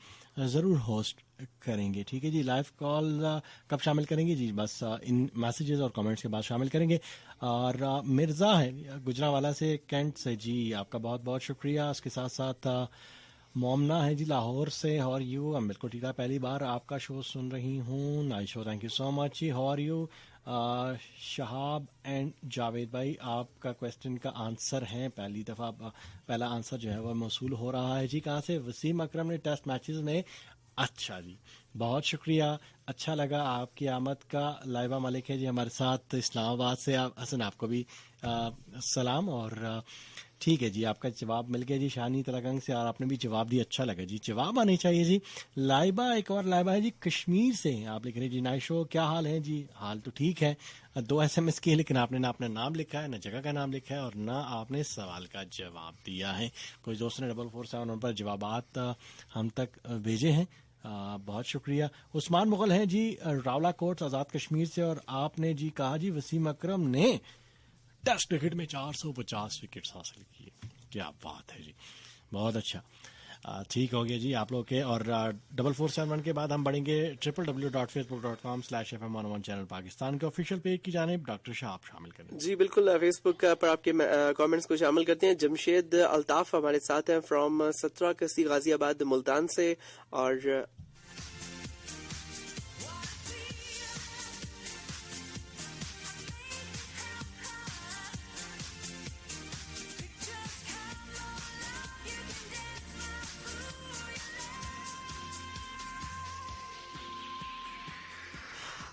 ضرور ہوسٹ کریں گے. ٹھیک ہے جی. لائیو کال کب شامل کریں گے جی؟ بس ان میسیجز اور کامنٹس کے بعد شامل کریں گے. اور مرزا ہے گجرانوالہ سے, کینٹ سے جی, آپ کا بہت بہت شکریہ. اس کے ساتھ ساتھ مومنا ہے جی لاہور سے, ہاؤ آر یو؟ بالکل ٹھیک ہے, پہلی بار آپ کا شو سن رہی ہوں. Nice show, thank you so much جی. How are you Shahab and Javed بھائی؟ آپ کا کوشچن کا آنسر ہے, پہلی دفعہ پہلا آنسر جو ہے وہ موصول ہو رہا ہے جی. کہاں سے؟ وسیم اکرم نے ٹیسٹ میچز میں. اچھا جی, बहुत शुक्रिया, अच्छा लगा आपकी आमद का। लाइबा मलिक है जी हमारे साथ इस्लामाबाद से। हसन आपको भी सलाम। और ठीक है जी, आपका जवाब मिल गया जी शानी तलगंग से, और आपने भी जवाब दिया, अच्छा लगा जी, जवाब आने चाहिए जी। लाइबा, एक और लाइबा है जी कश्मीर से, आप लिख रहे हैं जी नाइस शो, क्या हाल है जी? हाल तो ठीक है। 2 SMS किए, लेकिन आपने ना अपना नाम लिखा है, ना जगह का नाम लिखा है, और ना आपने सवाल का जवाब दिया है। कुछ दोस्तों ने 447 उन पर जवाबात हम तक भेजे हैं, बहुत शुक्रिया। उस्मान मुगल हैं जी रावला कोट आज़ाद कश्मीर से, और आपने जी कहा जी वसीम अकरम ने टेस्ट क्रिकेट में 450 विकेट्स हासिल किए। क्या बात है जी, बहुत अच्छा। ठीक हो गया जी आप लोग के। और 4471 के बाद हम बढ़ेंगे www.facebook.com/FM101 चैनल पाकिस्तान के ऑफिशियल पेज की जानिब। डॉक्टर शाह आप शामिल करें जी बिल्कुल, फेसबुक पर आपके कमेंट्स को शामिल करते हैं। जमशेद अल्ताफ हमारे साथ हैं फ्रॉम 17 कसी गाजियाबाद मुल्तान से, और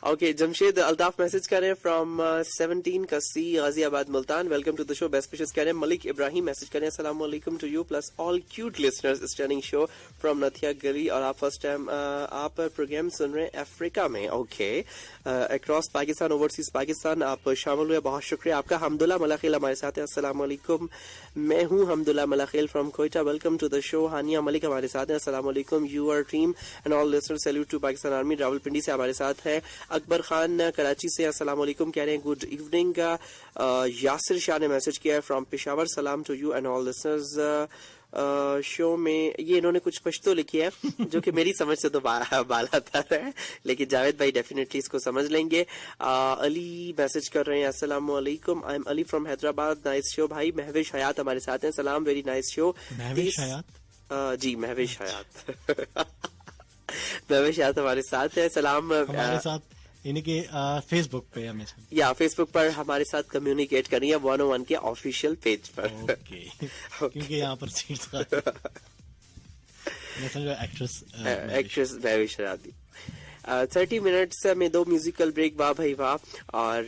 ओके, जमशेद अल्ताफ मैसेज कर रहे हैं फ्रॉम 17 कसी Ghaziabad Multan, welcome to the show, best wishes कह रहे हैं। मलिक इब्राहिम मैसेज कर रहे हैं, अस्सलाम वालेकुम to you plus all cute listeners, stunning show from Nathia Gali, और आप फर्स्ट टाइम आप प्रोग्राम सुन रहे हैं अफ्रीका में, okay, across Pakistan, overseas Pakistan आप शामिल हुए, बहुत शुक्रिया आपका। हमदुल्ला मलाखिल हमारे साथ हैं, अस्सलाम वालेकुम, मैं हूँ Hamdullah Malakhel from Quetta, welcome to the show. Hania Malik हमारे साथ हैं, अस्सलाम वालेकुम, you are team and all listeners, salute to Pakistan army. Rawalpindi से हमारे साथ है अकबर खान कराची से, अस्सलाम वालेकुम कह रहे हैं, गुड इवनिंग। यासिर शाह ने मैसेज किया है फ्रॉम पेशावर, सलाम to you and all listeners. Show में ये इन्होंने कुछ पश्तो लिखी है जो कि मेरी समझ से तो बालातर है, लेकिन जावेद भाई डेफिनेटली इसको समझ लेंगे। अली मैसेज कर रहे हैं, अस्सलाम वालेकुम, I am Ali from Hyderabad, nice show भाई। महविश हयात हमारे साथ हैं, सलाम, वेरी नाइस शो। महविश हयात जी, महविश हयात महविश हयात हमारे साथ है, सलाम। हमारे साथ इनके फेसबुक पे हमें या फेसबुक पर हमारे साथ कम्युनिकेट करिए 101 के ऑफिशियल पेज पर। ओके क्योंकि यहाँ पर एक्ट्रेस महविश हयात 30 मिनट्स में 2 म्यूजिकल ब्रेक, वाह भाई वाह। और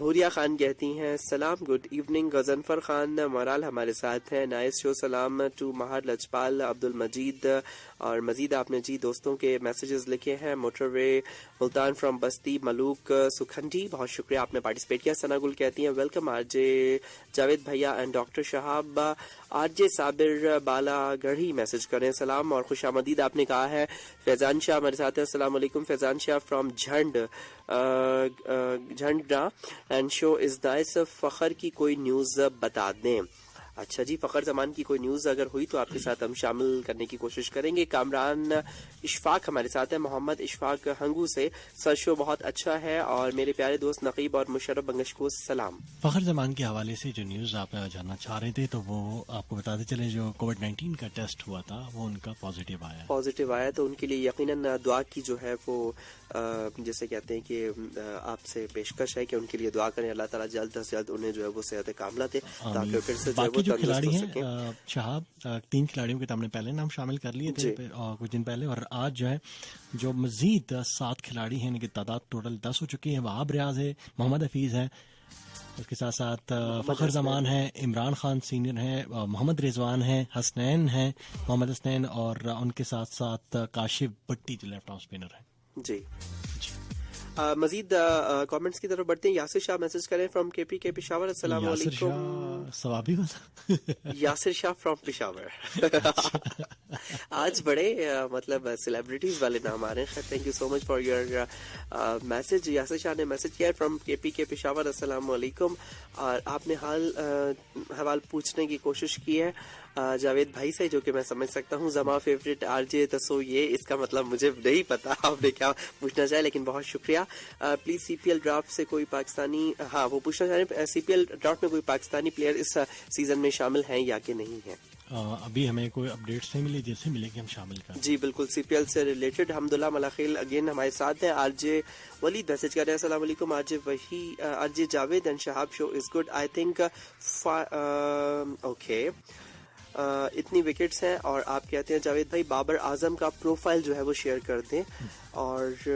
हुरिया खान कहती हैं, सलाम, good evening. Ghazanfar Khan moral हमारे साथ हैं, नाइस शो, सलाम टू महार लजपाल अब्दुल मजीद। और मजीद आपने जी दोस्तों के मैसेजेस लिखे हैं। मोटरवे मुल्तान फ्रॉम बस्ती मलूक सुखंडी, बहुत शुक्रिया आपने पार्टिसिपेट किया। सनागुल कहती हैं, वेलकम आरजे जावेद भैया and doctor Shahab. RJ Sabir Bala Garhi message करें, सलाम और खुशामदीद आपने कहा है। फैजान शाह हमारे साथ हैं, अस्सलाम वालेकुम, फैजान शाह फ्रॉम झंडा एंड शो इज नाइस। फखर की कोई न्यूज बता दें। अच्छा जी, फखर जमान की कोई न्यूज अगर हुई तो आपके साथ हम शामिल करने की कोशिश करेंगे। कामरान इशफाक हमारे साथ है, मोहम्मद इशफाक हंगू से, सर शो बहुत अच्छा है, और मेरे प्यारे दोस्त नकीब और मुशर्रफ बंगश को सलाम। फखर जमान के हवाले से जो न्यूज आप जानना चाह रहे थे, तो वो आपको बताते चले, जो कोविड-19 का टेस्ट हुआ था वो उनका पॉजिटिव आया, तो उनके लिए यकीनन दुआ की जो है वो जैसे कहते हैं कि आपसे पेशकश है कि उनके लिए दुआ करें, अल्लाह ताला जल्द से जल्द उन्हें जो है वो सेहत कामला दे, ताकि फिर से जो खिलाड़ी हैं शहाब, 3 खिलाड़ियों के हमने पहले नाम शामिल कर लिए थे कुछ दिन पहले, और आज जो है जो मजीद 7 खिलाड़ी हैं, इनकी तादाद टोटल 10 हो चुकी है। वहाब रियाज है, मोहम्मद हफीज है, उसके साथ साथ फखर जमान है, इमरान खान सीनियर है, मोहम्मद रिजवान है, हसनैन है, मोहम्मद हसनैन, और उनके साथ साथ काशिफ भट्टी जो लेफ्ट आर्म स्पिनर है जी। मजीद कमेंट्स की तरफ बढ़ते हैं। यासिर शाह मैसेज करें फ्रॉम केपी के पेशावर, अस्सलाम वालेकुम। सवाबी वाला यासिर शाह फ्रॉम पेशावर आज बड़े मतलब सेलिब्रिटीज वाले नाम आ रहे हैं। Thank you so much for your message. Yasir Shah ने मैसेज किया है फ्रॉम केपी के पेशावर, अस्सलाम वालेकुम। और आपने हवाल पूछने की कोशिश की है जावेद भाई से, जो कि मैं समझ सकता हूँ। जमा फेवरेट आरजे तसो, ये इसका मतलब मुझे नहीं पता आपने क्या पूछना चाहे, लेकिन बहुत शुक्रिया। प्लीज सीपीएल ड्राफ्ट से कोई पाकिस्तानी, हाँ वो पूछना चाह रहे हैं, सीपीएल ड्राफ्ट में कोई पाकिस्तानी प्लेयर इस सीजन में शामिल हैं या कि नहीं है। अभी हमें कोई अपडेट्स नहीं मिली, जैसे मिलेगी हम शामिल करें। जी बिल्कुल, सीपीएल से रिलेटेड हमदुल्ला मलाखिल अगेन हमारे साथ हैं। आरजे वलीद मैसेज कर रहे हैं, अस्सलाम वालेकुम RJ Javed and Shahab, show is good, I think okay. اتنی وکٹس ہیں. اور آپ کہتے ہیں جاوید بھائی بابر اعظم کا پروفائل جو ہے وہ شیئر کر دیں اور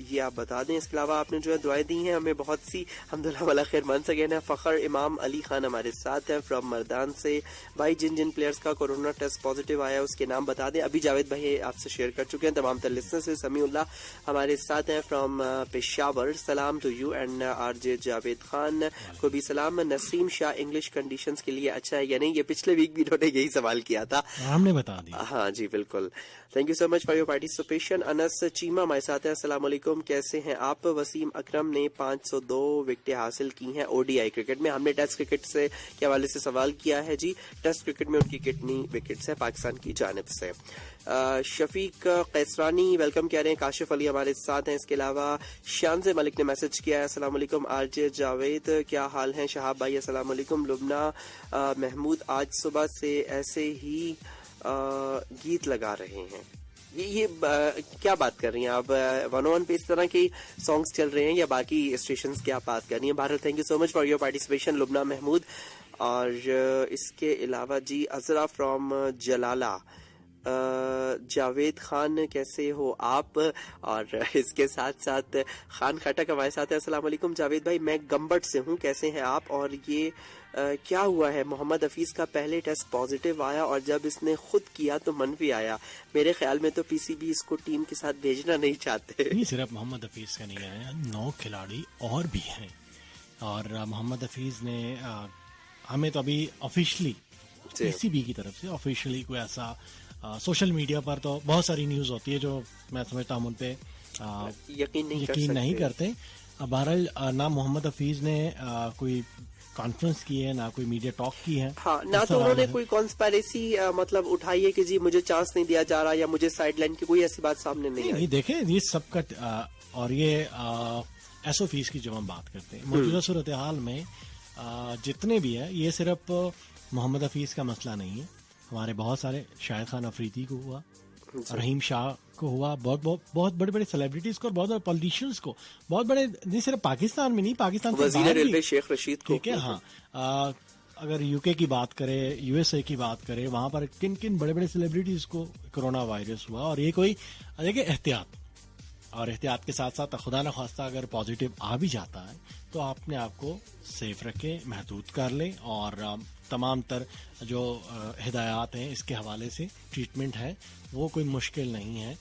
یہ آپ بتا دیں. اس کے علاوہ آپ نے جو ہے دعائیں دی ہیں ہمیں بہت سی. الحمدللہ والا خیر مان سکین ہے. فخر امام علی خان ہمارے ساتھ ہیں فرام مردان سے. بھائی جن جن پلیئرز کا کورونا ٹیسٹ پازیٹیو آیا اس کے نام بتا دیں. ابھی جاوید بھائی آپ سے شیئر کر چکے ہیں. تمام تر لسنر سے سمیع اللہ ہمارے ساتھ ہیں فرام پشاور. سلام to you and R J Javed Khan کو بھی سلام. نسیم شاہ انگلش کنڈیشنز کے لیے اچھا ہے یا نہیں, یہ پچھلے ویک بھی انہوں نے یہی سوال کیا تھا, ہم نے بتا دیا. ہاں جی بالکل. Thank you so much for your participation. Anas Cheema ہمارے ساتھ ہیں. السلام علیکم, کیسے ہیں آپ؟ وسیم اکرم نے 502 وکٹیں حاصل کی ہیں او ڈی آئی کرکٹ میں. ہم نے ٹیسٹ کرکٹ سے کے حوالے سے سوال کیا ہے جی. ٹیسٹ کرکٹ میں ان کی کتنی وکٹس ہیں پاکستان کی جانب سے؟ شفیق قیسرانی ویلکم کہہ رہے ہیں. کاشف علی ہمارے ساتھ ہیں. اس کے علاوہ شانز ملک نے میسج کیا ہے. السلام علیکم آر جے جاوید, کیا حال ہیں؟ شہاب بھائی السلام علیکم. لبنہ محمود آج صبح سے ایسے ہی گیت لگا رہے ہیں. یہ کیا بات کر رہی ہیں آپ؟ 101 پہ اس طرح کی سانگز چل رہے ہیں یا باقی اسٹیشنز کی آپ بات کر رہی ہیں؟ بہرحال thank you so much for your participation Lubna Mahmood. اور اس کے علاوہ جی عذرا فرام جلالہ, جاوید خان کیسے ہو آپ؟ اور اس کے ساتھ ساتھ خان کھٹک ہمارے ساتھ ہے. السلام علیکم جاوید بھائی, میں گمبٹ سے ہوں, کیسے ہیں آپ؟ اور یہ کیا ہوا ہے؟ محمد حفیظ کا پہلے ٹیسٹ پازیٹیو آیا اور جب اس نے خود کیا تو منفی آیا. میرے خیال میں تو پی سی بی اس کو ٹیم کے ساتھ بھیجنا نہیں چاہتے. نہیں, صرف محمد حفیظ کا نہیں آیا, 9 کھلاڑی اور بھی ہیں. اور محمد حفیظ نے ہمیں تو ابھی آفیشلی پی سی بی کی طرف سے آفیشلی کوئی ایسا سوشل میڈیا پر تو بہت ساری نیوز ہوتی ہے جو میں سمجھتا ہوں ان پہ یقین نہیں کرتے. بہرحال نہ محمد حفیظ نے کوئی کانفرنس کی ہے, نہ کوئی میڈیا ٹاک کی ہے, ہاں, نہ تو انہوں نے کوئی کانسپیریسی مطلب اٹھائی ہے کہ جی مجھے چانس نہیں دیا جا رہا یا مجھے سائڈ لائن کی کوئی ایسی بات سامنے نہیں آئی. دیکھیں یہ سب کا اور یہ ایس او فیس کی جب ہم بات کرتے ہیں موجودہ صورتحال میں جتنے بھی ہے, یہ صرف محمد حفیظ کا مسئلہ نہیں ہے. ہمارے بہت سارے شاہد خان افریدی کو ہوا, رحیم شاہ کو ہوا, بہت بڑے بڑے سیلیبریٹیز کو اور بہت بڑے پولیٹیشینس کو, بہت بڑے نہیں صرف پاکستان میں نہیں, پاکستان سے وزیر ریلوے شیخ رشید کو, ٹھیک ہے. ہاں, اگر یو کے کی بات کرے, یو ایس اے کی بات کرے, وہاں پر کن کن بڑے بڑے سیلیبریٹیز کو کرونا وائرس ہوا. اور یہ کوئی دیکھیں احتیاط, اور احتیاط کے ساتھ ساتھ خدا نخواستہ اگر پازیٹیو آ بھی جاتا ہے تو آپ اپنے آپ کو سیف رکھیں, محدود کر لیں, اور تمام تر جو ہدایات ہیں اس کے حوالے سے ٹریٹمنٹ ہے وہ کوئی مشکل نہیں ہے.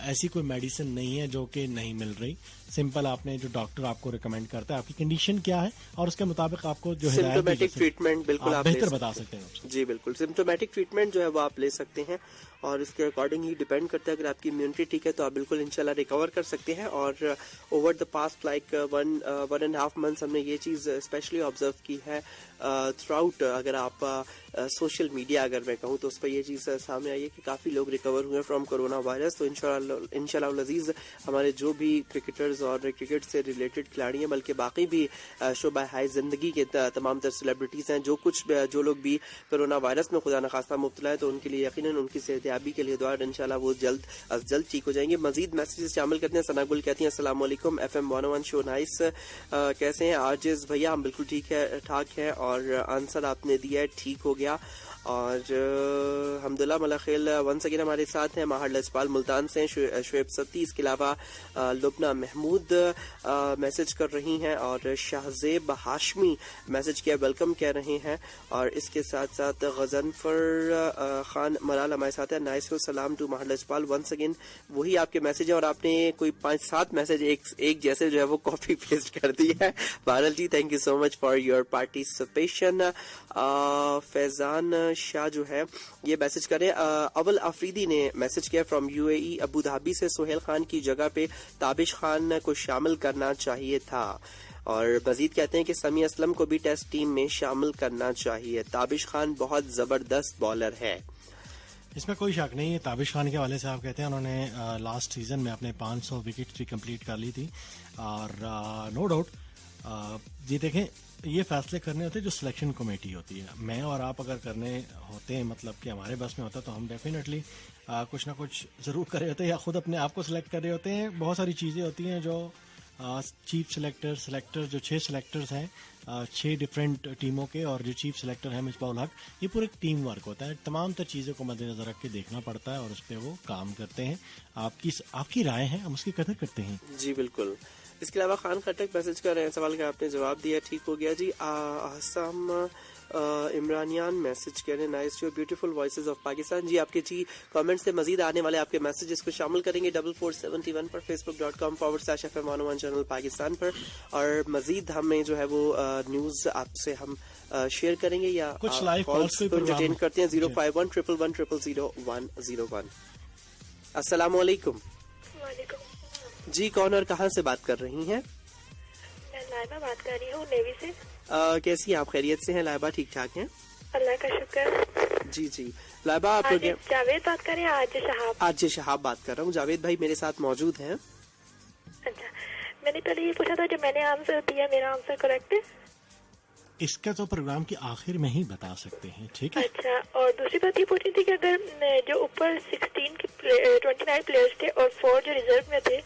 ایسی کوئی میڈیسن نہیں ہے جو کہ نہیں مل رہی. سمپل آپ نے جو ڈاکٹر آپ کو ریکمینڈ کرتا ہے, آپ کی کنڈیشن کیا ہے اور اس کے مطابق آپ کو جو سمپٹومیٹک ٹریٹمنٹ بالکل آپ بہتر بتا سکتے ہیں. جی بالکل, سمپٹومیٹک ٹریٹمنٹ جو ہے وہ آپ لے سکتے ہیں اور اس کے اکارڈنگ ہی ڈیپینڈ کرتا ہے. اگر آپ کی امیونٹی ٹھیک ہے تو آپ بالکل انشاءاللہ ریکور کر سکتے ہیں. اور over the past like 1.5 months ہم نے یہ چیز اسپیشلی آبزرو کی ہے تھرو آؤٹ. اگر آپ سوشل میڈیا اگر میں کہوں تو اس پہ یہ چیز سامنے آئی ہے کہ کافی لوگ ریکور ہوئے فرام کرونا وائرس. تو انشاءاللہ العزیز ہمارے جو بھی کرکٹرز اور کرکٹ سے ریلیٹڈ کھلاڑی ہیں, بلکہ باقی بھی شعبہ ہائے زندگی کے تمام تر سیلیبریٹیز ہیں, جو لوگ بھی کرونا وائرس میں خدا نخواستہ مبتلا ہے, تو ان کے لیے یقیناً ان کی صحتیابی کے لیے دعا, انشاءاللہ وہ جلد از جلد ٹھیک ہو جائیں گے. مزید میسیجز شامل کرتے ہیں. ثنا گل کہتی ہیں السلام علیکم, FM 101 شو نائس, کیسے ہیں آرجز بھیا؟ ہم بالکل ٹھاک ہے, اور آنسر آپ نے دیا ہے, ٹھیک ہو گیا. اور الحمدللہ ملاخیل ونس اگین ہمارے ساتھ ہیں ماہر لجپال ملتان سے, شعیب ستی. اس کے علاوہ لبنہ محمود میسج کر رہی ہیں, اور شہزیب ہاشمی میسج کیا ویلکم کہہ رہے ہیں. اور اس کے ساتھ ساتھ غزنفر خان ملال ہمارے ساتھ ہے. نائس سلام ٹو ماہر لجپال. ونس اگین وہی آپ کے میسج ہیں, اور آپ نے کوئی 5-7 میسج ایک جیسے جو ہے وہ کاپی پیسٹ کر دی ہے. بہرحال جی thank you so much for your participation. Faizan Shah جو ہے یہ میسج کریں. اول آفریدی نے میسج کیا فرام UAE ابو دھابی سے, سہیل خان کی جگہ پہ تابش خان کو شامل کرنا چاہیے تھا. اور مزید کہتے ہیں کہ سمیع اسلم کو بھی ٹیسٹ ٹیم میں شامل کرنا چاہیے. تابش خان بہت زبردست بالر ہے. اس میں کوئی شک نہیں ہے. تابش خان کے حوالے سے آپ کہتے ہیں انہوں نے لاسٹ سیزن میں اپنے 500 وکٹ بھی کمپلیٹ کر لی تھی, اور نو ڈاؤٹ جی دیکھیں یہ فیصلے کرنے ہوتے ہیں جو سلیکشن کمیٹی ہوتی ہے. میں اور آپ اگر کرنے ہوتے ہیں, مطلب کہ ہمارے بس میں ہوتا تو ہم ڈیفینیٹلی کچھ نہ کچھ ضرور کر رہے ہوتے ہیں, یا خود اپنے آپ کو سلیکٹ کر رہے ہوتے ہیں. بہت ساری چیزیں ہوتی ہیں جو चीफ सेलेक्टर जो 6 सेलेक्टर्स हैं 6 डिफरेंट टीमों के, और जो चीफ सेलेक्टर है मिसबाहुल हक, ये पूरे टीम वर्क होता है, तमाम तर चीज़ों को मद्देनजर रख के देखना पड़ता है और उस पर वो काम करते हैं। आपकी राय है, हम उसकी कदर करते हैं। जी बिल्कुल। इसके अलावा खान खटक मैसेज कर रहे हैं, सवाल का आपने जवाब दिया, ठीक हो गया जी। आसाम इमरानियान मैसेज कह रहे हैं, nice your beautiful voices of Pakistan. जी आपके जी कमेंट्स से मजीद आने वाले आपके मैसेजेस को शामिल करेंगे 4471 पर, facebook.com/FM101 चैनल पाकिस्तान पर, और मजीद हमें जो है वो न्यूज आपसे हम शेयर करेंगे या कुछ लाइव कॉल्स को एंटरटेन करते हैं। 051-111-11101। अस्सलाम वालेकुम। जी कौन और कहाँ से बात कर रही हैं? मैं लाइबा बात कर रही हूँ नेवी से। कैसी हैं आप? खैरियत से हैं लाइबा? ठीक ठाक हैं, अल्लाह का शुक्र। जी जी लाइबा आप जावेद बात कर रहे हैं? आज शहाब बात कर रहा हूँ। जावेद भाई मेरे साथ मौजूद हैं। अच्छा, मैंने पहले ये पूछा था, जो मैंने आंसर दिया मेरा आंसर करेक्ट है? इसका तो प्रोग्राम के आखिर में ही बता सकते हैं, ठीक है? अच्छा, और दूसरी बात ये पूछनी थी कि अगर जो ऊपर 29 प्लेयर्स थे और 4 जो रिजर्व में थे,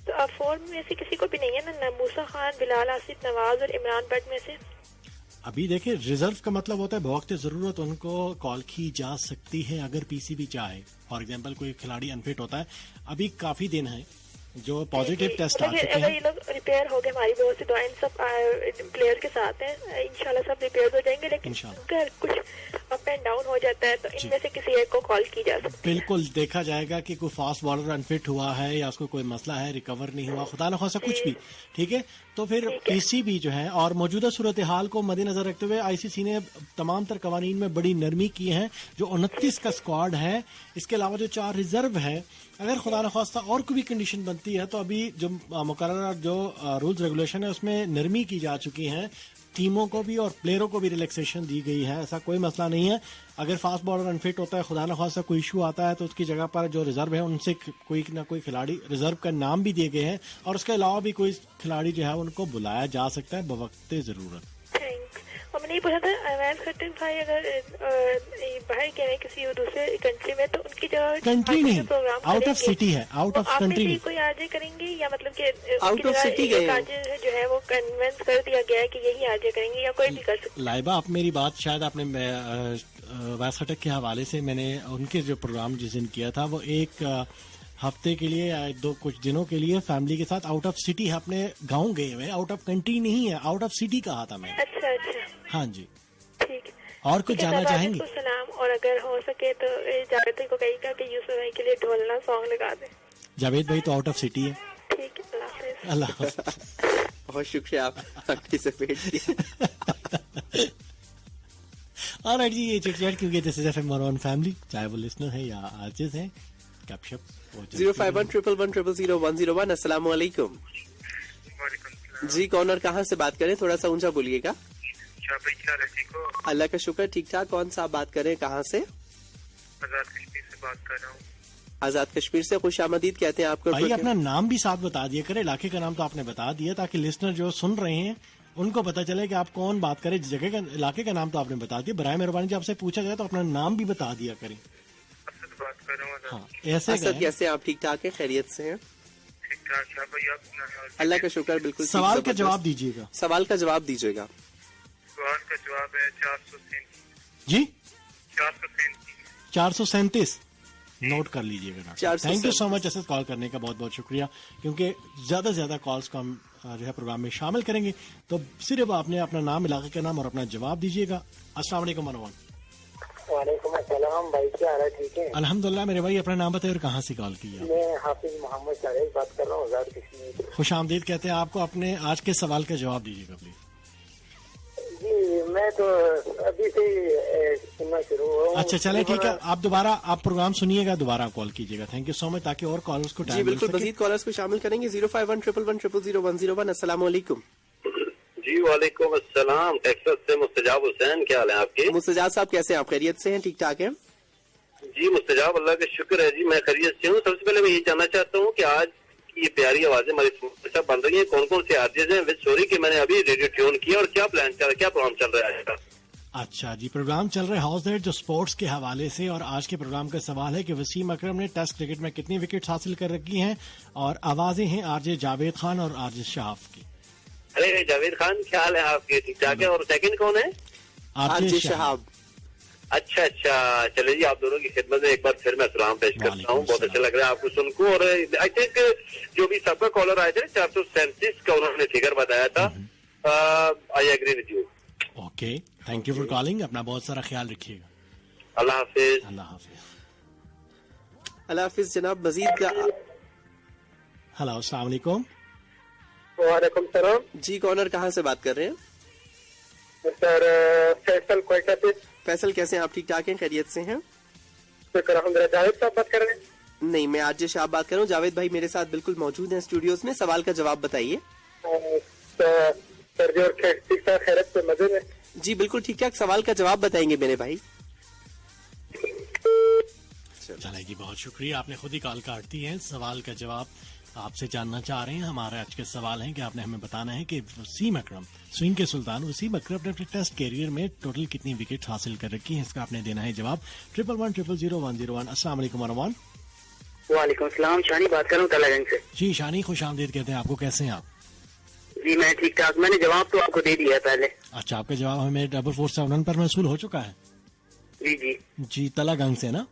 तो अब 4 में से किसी को भी नहीं है ना, मूसा खान, बिलाल, आसिफ नवाज और इमरान भट्ट में से? अभी देखिए, रिजर्व का मतलब होता है बवक्त जरूरत उनको कॉल की जा सकती है अगर पीसीबी चाहे। फॉर एग्जांपल कोई खिलाड़ी अनफिट होता है, अभी काफी दिन है जो पॉजिटिव टेस्ट आ चुके हैं। ये लोग रिपेयर हो गए, हमारी बहुत सी दुआएं सब प्लेयर के साथ हैं, इंशाल्लाह सब रिपेयर हो जाएंगे, लेकिन अगर कुछ अप एंड डाउन हो जाता है तो इनमें से किसी एक को कॉल की जा सकती है। बिल्कुल, देखा जाएगा कि कोई फास्ट बॉलर अनफिट हुआ है या उसको कोई मसला है, रिकवर नहीं हुआ, खुदा न खासा कुछ भी, ठीक है, तो फिर पीसीबी जो है, और मौजूदा सूरत हाल को मद्देनजर रखते हुए आईसीसी ने तमाम तर कवानीन में बड़ी नरमी की है। जो 29 का स्क्वाड है, इसके अलावा जो 4 रिजर्व है, अगर खुदा न खास्ता और कोई भी कंडीशन बनती है तो अभी जो मुकर्रर जो रूल्स रेगुलेशन है उसमें नरमी की जा चुकी है। टीमों को भी और प्लेयरों को भी रिलैक्सेशन दी गई है, ऐसा कोई मसला नहीं है। अगर फास्ट बॉलर अनफिट होता है, खुदा न खास्ता कोई इशू आता है, तो उसकी जगह पर जो रिजर्व है उनसे कोई ना कोई खिलाड़ी, रिजर्व का नाम भी दिए गए हैं, और उसके अलावा भी कोई खिलाड़ी जो है उनको बुलाया जा सकता है बवक्त जरूरत। और मैंने ये पूछा था, अवैध खट्टक भाई अगर बाहर कह रहे हैं किसी दूसरे कंट्री में, तो उनकी जगह कंट्री नहीं, आउट ऑफ सिटी है, आउट ऑफ कंट्री नहीं, कोई आरजे करेंगे, या मतलब कि आउट ऑफ सिटी गए जो है वो कन्विंस कर दिया गया है कि यही आरजे करेंगे, या कोई भी कर सकते? लाइबा, आप मेरी बात शायद आपने अवैध खट्टक के हवाले से, मैंने उनके जो प्रोग्राम जिस दिन किया था वो एक हफ्ते के लिए या कुछ दिनों के लिए फैमिली के साथ आउट ऑफ सिटी है, अपने गांव गए हुए, आउट ऑफ कंट्री नहीं है, आउट ऑफ सिटी कहा था मैंने। अच्छा अच्छा, हाँ जी, ठीक। और कुछ जानना चाहेंगे? सलाम, और अगर हो सके तो जावेद भाई को कहिएगा कि यूसुफ भाई के लिए ढोलना सॉन्ग लगा दे। जावेद भाई तो आउट ऑफ सिटी है। ठीक है, अल्लाह हाफ़िज़। बहुत शुक्रिया, आप पार्टिसिपेट किया। ऑलराइट जी, ये चिट-चैट क्योंकि दिस इज FM101 फैमिली, चाहे वो लिसनर है या आर्टिस्ट है, गपशप। 051-111-00101। अस्सलाम वालेकुम। जी कौन और कहाँ से बात करें? थोड़ा सा ऊंचा बोलिएगा। अल्लाह का शुक्र, ठीक ठाक। कौन सा आप बात करें, कहाँ से? आजाद कश्मीर से बात कर रहा हूँ। आजाद कश्मीर से खुश आमदीद कहते हैं आपको। भाई अपना नाम भी साथ बता दिया करें, इलाके का नाम तो आपने बता दिया, ताकि लिसनर जो सुन रहे हैं उनको पता चले कि आप कौन बात करें। जगह का, इलाके का नाम तो आपने बता दिया, बराए मेहरबानी जब आपसे पूछा जाए तो अपना नाम भी बता दिया करें। बात कर रहा हूँ। हाँ, ऐसे कैसे आप? ठीक ठाक है, खैरियत से हैं? ठीक ठाक है भाई, आप अल्लाह का शुक्र, बिल्कुल। सवाल का जवाब दीजिएगा। सवाल का जवाब दीजिएगा। सवाल का जवाब है 437 जी, 437 नोट कर लीजिएगा। थैंक यू सो मच ऐसे कॉल करने का, बहुत बहुत शुक्रिया, क्योंकि ज्यादा से ज्यादा कॉल्स को हम जो है प्रोग्राम में शामिल करेंगे। तो सिर्फ आपने अपना नाम, इलाके का नाम और अपना जवाब दीजिएगा। अस्सलाम वालेकुम। वालेकुम अस्सलाम भाई, क्या हाल है? ठीक है अल्हम्दुलिल्लाह। मेरे भाई अपना नाम बताइए और कहाँ से कॉल किया? मैं हाफिज मोहम्मद शाहिद बात कर रहा हूँ, आजाद कश्मीर। खुश आमदीद कहते हैं आपको। अपने आज के सवाल का जवाब दीजिएगा प्लीज। जी मैं तो अभी से सुनना शुरू हुआ हूँ। अच्छा चले, ठीक है, आप दोबारा आप प्रोग्राम सुनिएगा, दोबारा कॉल कीजिएगा। थैंक यू सो मच, ताकि और कॉलर्स को टाइम मिल बिल्कुल मजीद कॉलर्स को शामिल करेंगे। 051-111-00101। अस्सलाम वालेकुम। जी वालेकुम अस्सलाम। टेक्सास से मुस्तजाब हुसैन, क्या हाल है आपके? मुस्तजाब साहब कैसे हैं आप? खैरियत से हैं? ठीक ठाक हैं जी मुस्तजाब, अल्लाह का शुक्र है जी, मैं खैरियत से हूँ। सबसे पहले मैं ये जानना चाहता हूँ कि आज ये प्यारी आवाजें हमारी बन रही है, कौन कौन से आर्टिस्ट हैं? विद सॉरी कि मैंने अभी रेडियो ट्यून किया, और क्या प्लान चल रहा है, क्या प्रोग्राम चल रहा है आज का? अच्छा जी, प्रोग्राम चल रहा है हाउस दैट जो स्पोर्ट्स के हवाले से, और आज के प्रोग्राम का सवाल है कि वसीम अकरम ने टेस्ट क्रिकेट में कितनी विकेट्स हासिल कर रखी हैं, और आवाजें हैं आरजे जावेद खान और आरजे शहाब की। अरे जावेद खान, क्या हाल है आपके? ठीक ठाक है। और सेकंड कौन है? आरजे शहाब। अच्छा, चलिए जी, आप दोनों की खिदमत में एक बार फिर मैं सलाम पेश करता हूँ। बहुत अच्छा लग रहा है आपको सुनकर। और आई थिंक जो भी सबका कॉलर आए थे 437 का उन्होंने फिगर बताया था। I agree with you. Okay, thank you for calling. अपना बहुत सारा ख्याल रखिएगा। अल्लाह हाफिज। अल्लाह हाफिज। अल्लाह हाफिज जनाब। मजीद का हेलो, अस्सलाम वालेकुम। वालेकुम सलाम जी, कॉर्नर कहाँ से बात कर रहे हैं? सर। फैसल क्वेटा से। फैसल, कैसे हैं आप? ठीक ठाक हैं? खैरियत से हैं? शुक्र अल्हम्दुलिल्लाह। जावेद साहब बात कर रहे हैं? नहीं, मैं आरजे शहाब बात कर रहा हूँ। जावेद भाई मेरे साथ बिल्कुल मौजूद हैं स्टूडियोज में। सवाल का जवाब बताइए। सर जी, और ठीक ठाक खैरियत से मजे में? जी बिल्कुल ठीक ठाक। सवाल का जवाब बताएंगे मेरे भाई। चलेगी, बहुत शुक्रिया, आपने खुद ही कॉल काट दी है। सवाल का जवाब आपसे जानना चाह रहे हैं। हमारे आज के सवाल है कि आपने हमें बताना है कि वसीम अकरम, स्विंग के सुल्तान वसीम अकरम ने अपने टेस्ट कैरियर में टोटल कितनी विकेट हासिल कर रखी है, इसका आपने देना है जवाब। 11100101। अस्सलाम वालेकुम अरमान। वालेकुम सलाम। शानी बात कर रहा हूँ तलागंज से। जी शानी, खुश आमदीद कहते हैं आपको। कैसे हैं आप? जी मैं ठीक ठाक। मैंने जवाब तो आपको दे दिया पहले। अच्छा, आपका जवाब हमें 4471 पर मौसूल हो चुका है। जी जी जी, तलागंज से ना?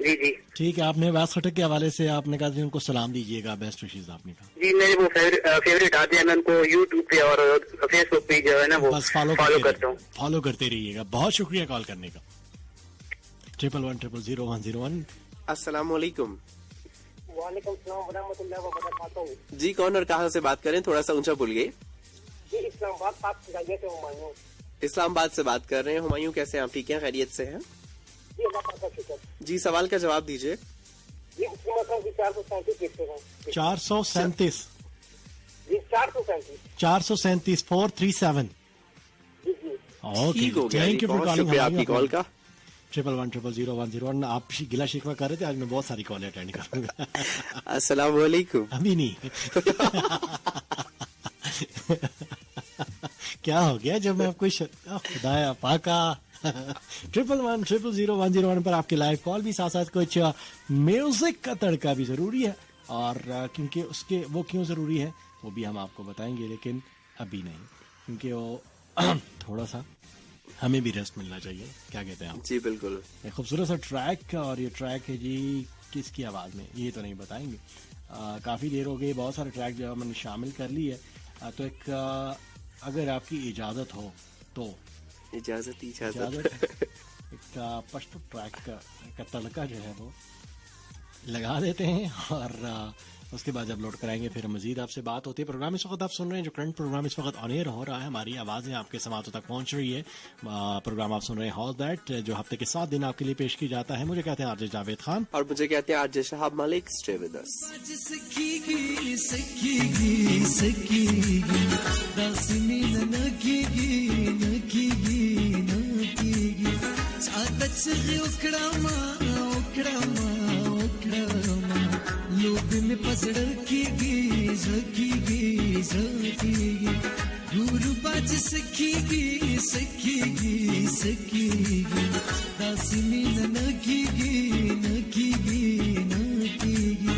जी जी ठीक है, आपने वास खटक के हवाले से आपने कहा उनको सलाम दीजिएगा, बेस्ट विशेष आपने कहा। जी, मेरे वो फेवरेट आते हैं, मैं उनको यूट्यूब पे और फेसबुक पे जो है ना वो बस फॉलो करता हूँ। फॉलो करते रहिएगा। बहुत शुक्रिया कॉल करने का। 11100101। अस्सलाम वालेकुम। वालेकुम सलाम व रहमतुल्लाहि व बरकातहू। जी, कौन और कहाँ से बात करें? थोड़ा सा ऊंचा बोलिए। जी, इस्लामाबाद पाक से हुमायूं। इस्लामाबाद से बात कर रहे हैं। हुमायूं, कैसे हैं आप? ठीक हैं? खैरियत से हैं? जी अल्लाह पाक का शुक्र। जी, सवाल का जवाब दीजिए। जी, 437 देखते हैं। 437। जी 437। 437 437। जी जी ओके, ठीक हो गया। थैंक यू फॉर बहुत कॉलिंग। शुक्रिया आपकी कॉल का। 11100101। आप गिला शिकवा कर रहे थे, आज मैं बहुत सारी कॉल अटेंड करूंगा। अस्सलाम वालेकुम। अभी नहीं। क्या हो गया जब मैं आपको खुदाया पाका। 11100101 पर आपके लाइव कॉल भी, साथ साथ कुछ म्यूजिक का तड़का भी जरूरी है, और क्योंकि उसके वो क्यों जरूरी है वो भी हम आपको बताएंगे, लेकिन अभी नहीं, क्योंकि वो थोड़ा सा हमें भी रेस्ट मिलना चाहिए। क्या कहते हैं आप? जी बिल्कुल। एक खूबसूरत सा ट्रैक, और ये ट्रैक है जी किसकी आवाज़ में ये तो नहीं बताएंगे। काफ़ी देर हो गई, बहुत सारे ट्रैक जो मैंने शामिल कर ली है। तो एक अगर आपकी इजाज़त हो तो इजाजत एक पश्तो ट्रैक का तड़का जो है वो लगा देते हैं, और उसके बाद जब लोड कराएंगे फिर मजीद आपसे बात होती है। प्रोग्राम इस वक्त आप सुन रहे हैं, जो करंट प्रोग्राम इस वक्त ऑन एयर हो रहा है, हमारी आवाज़ें आपके समातों तक पहुंच रही है। प्रोग्राम आप सुन रहे हैं हाउस दैट, जो हफ्ते के 7 दिन आपके लिए पेश की जाता है। मुझे कहते हैं आरजे जावेद खान, और मुझे कहते हैं RJ Shahab Malik. Stay with us. लोगन पसड़कीगी सखीगी सखीगी गुरु बाज सखीगी सखीगी सखीगी दासिनी नखीगी नखीगी नखीगी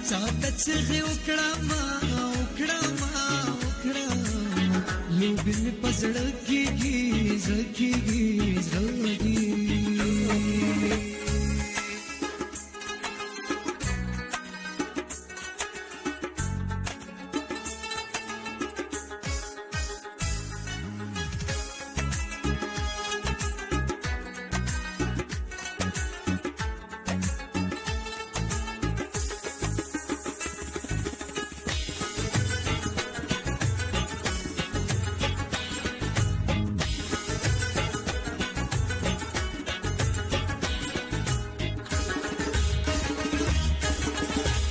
सादच है उकड़ा माँ लोगन पसड़कीगी सखीगी सखीगी।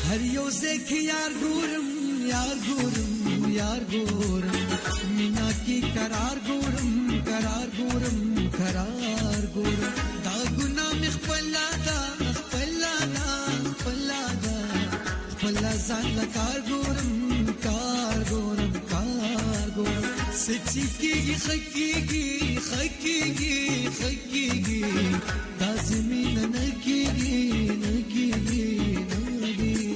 हरियो सेख यार गोरम मीना की करार गोरम दागुना मिखपलादा फला जार गोरम कार गोरम سچيكي خكيكي خكيكي خكيكي لازمين نكيكي نكيكي نكيكي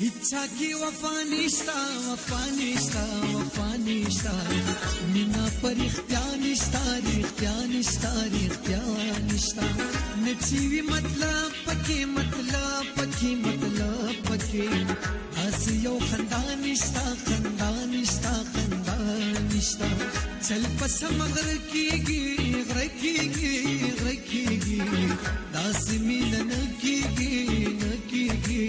इच्छा की वफा निश्ता वफा निश्ता वफा निश्ता मिना पर इख्तियार निश्ता इख्तियार निश्ता इख्तियार निश्ता नचीवी मतलब पके मतलब पके मतलब पके हसियो खंदान निश्ता खंदान निश्ता खंदान निश्ता चल पसम रखीगी रखीगी रखीगी दासमी नकीगी नकीगी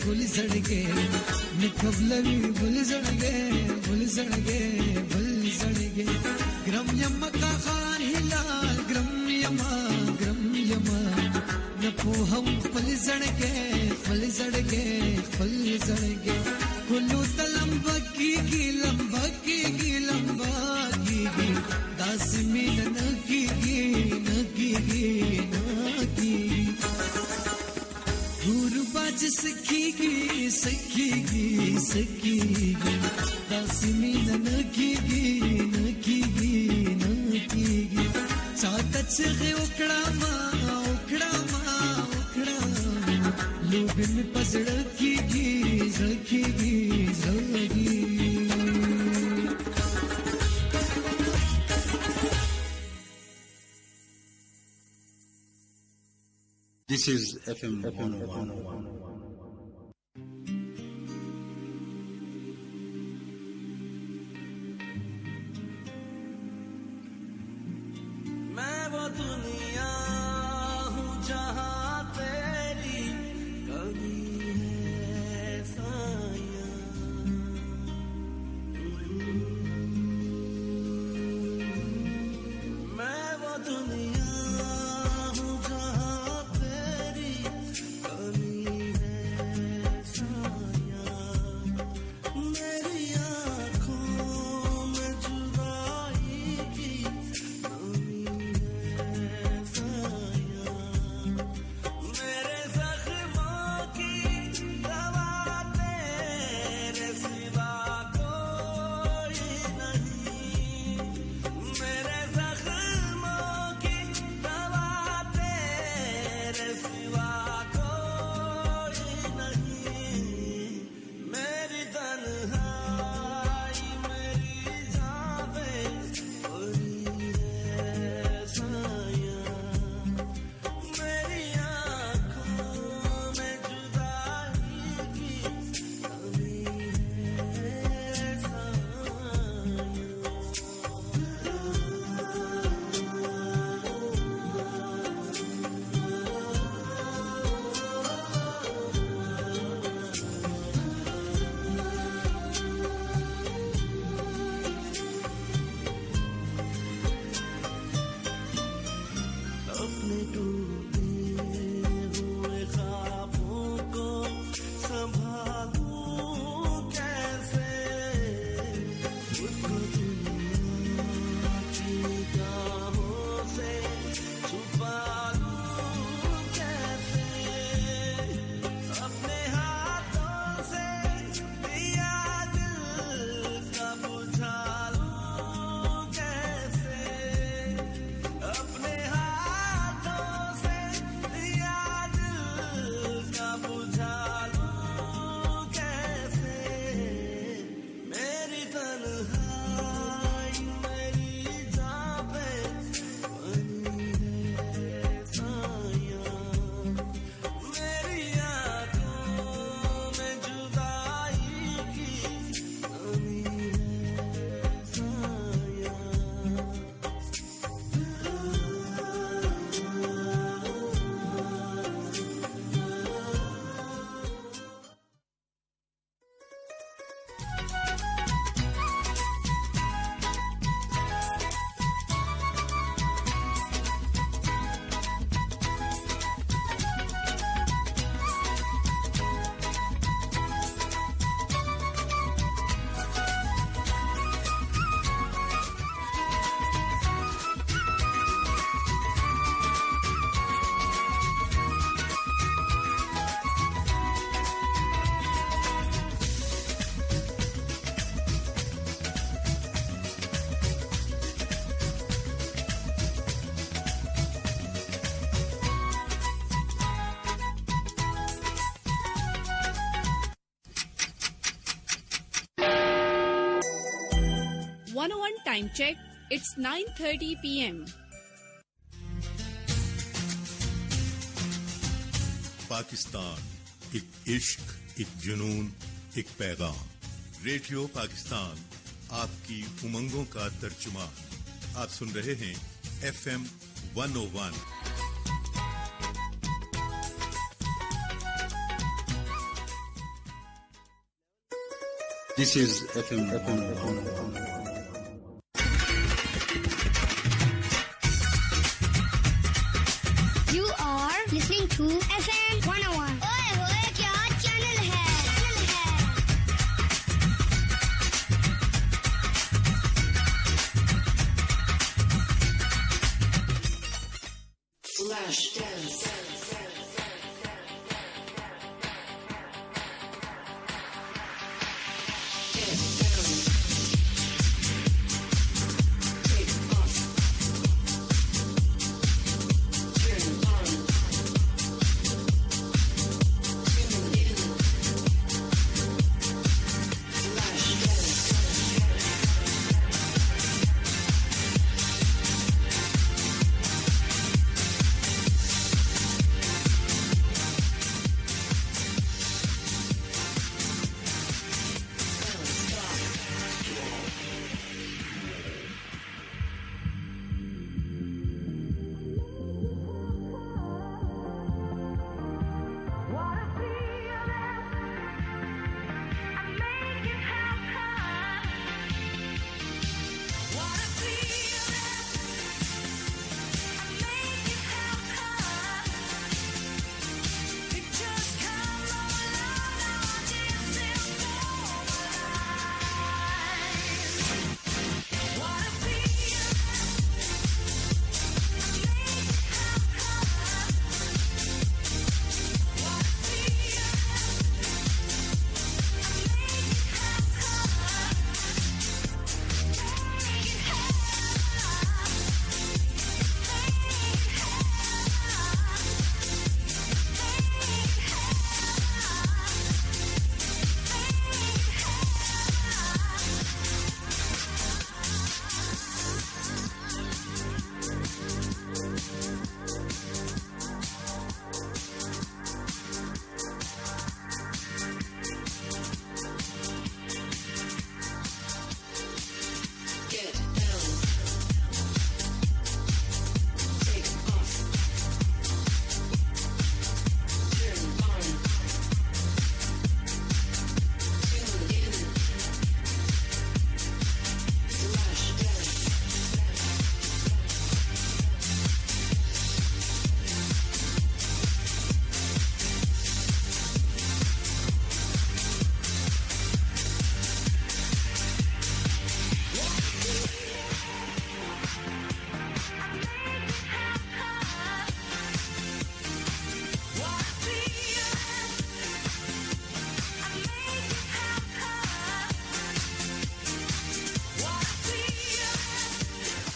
गुलजड़गे निकबलवी गुलजड़गे गुलजड़गे गुलजड़गे ग्रम यम का खान हिलाल ग्रम यमा न पोहम फलजड़गे फलजड़गे फलजड़गे कुल्लू तलंबा की लंबा की लंबा की दासमी न की गुरबाज सखीगी सखीगी सखीगी दासमी नकीगी नकीगी नकीगी चातच है उकड़ा मा लोबिन पसड़कीगी रखीगी रखीगी This is FM 101. मैं वो दुनिया हूँ जहाँ तेरी कभी है साया मैं वो दुनिया हूँ जहाँ तेरी कभी है साया मेरी आँखों में जुदाई की कमी है 101 time check. It's 9:30 p.m. Pakistan, एक इश्क, एक जुनून, एक पैगाम। रेडियो पाकिस्तान आपकी उमंगों का तर्जुमान। आप सुन रहे हैं FM 101। This is FM 101. You are listening to FM 101. ओए होए क्या चैनल है? Flash dance.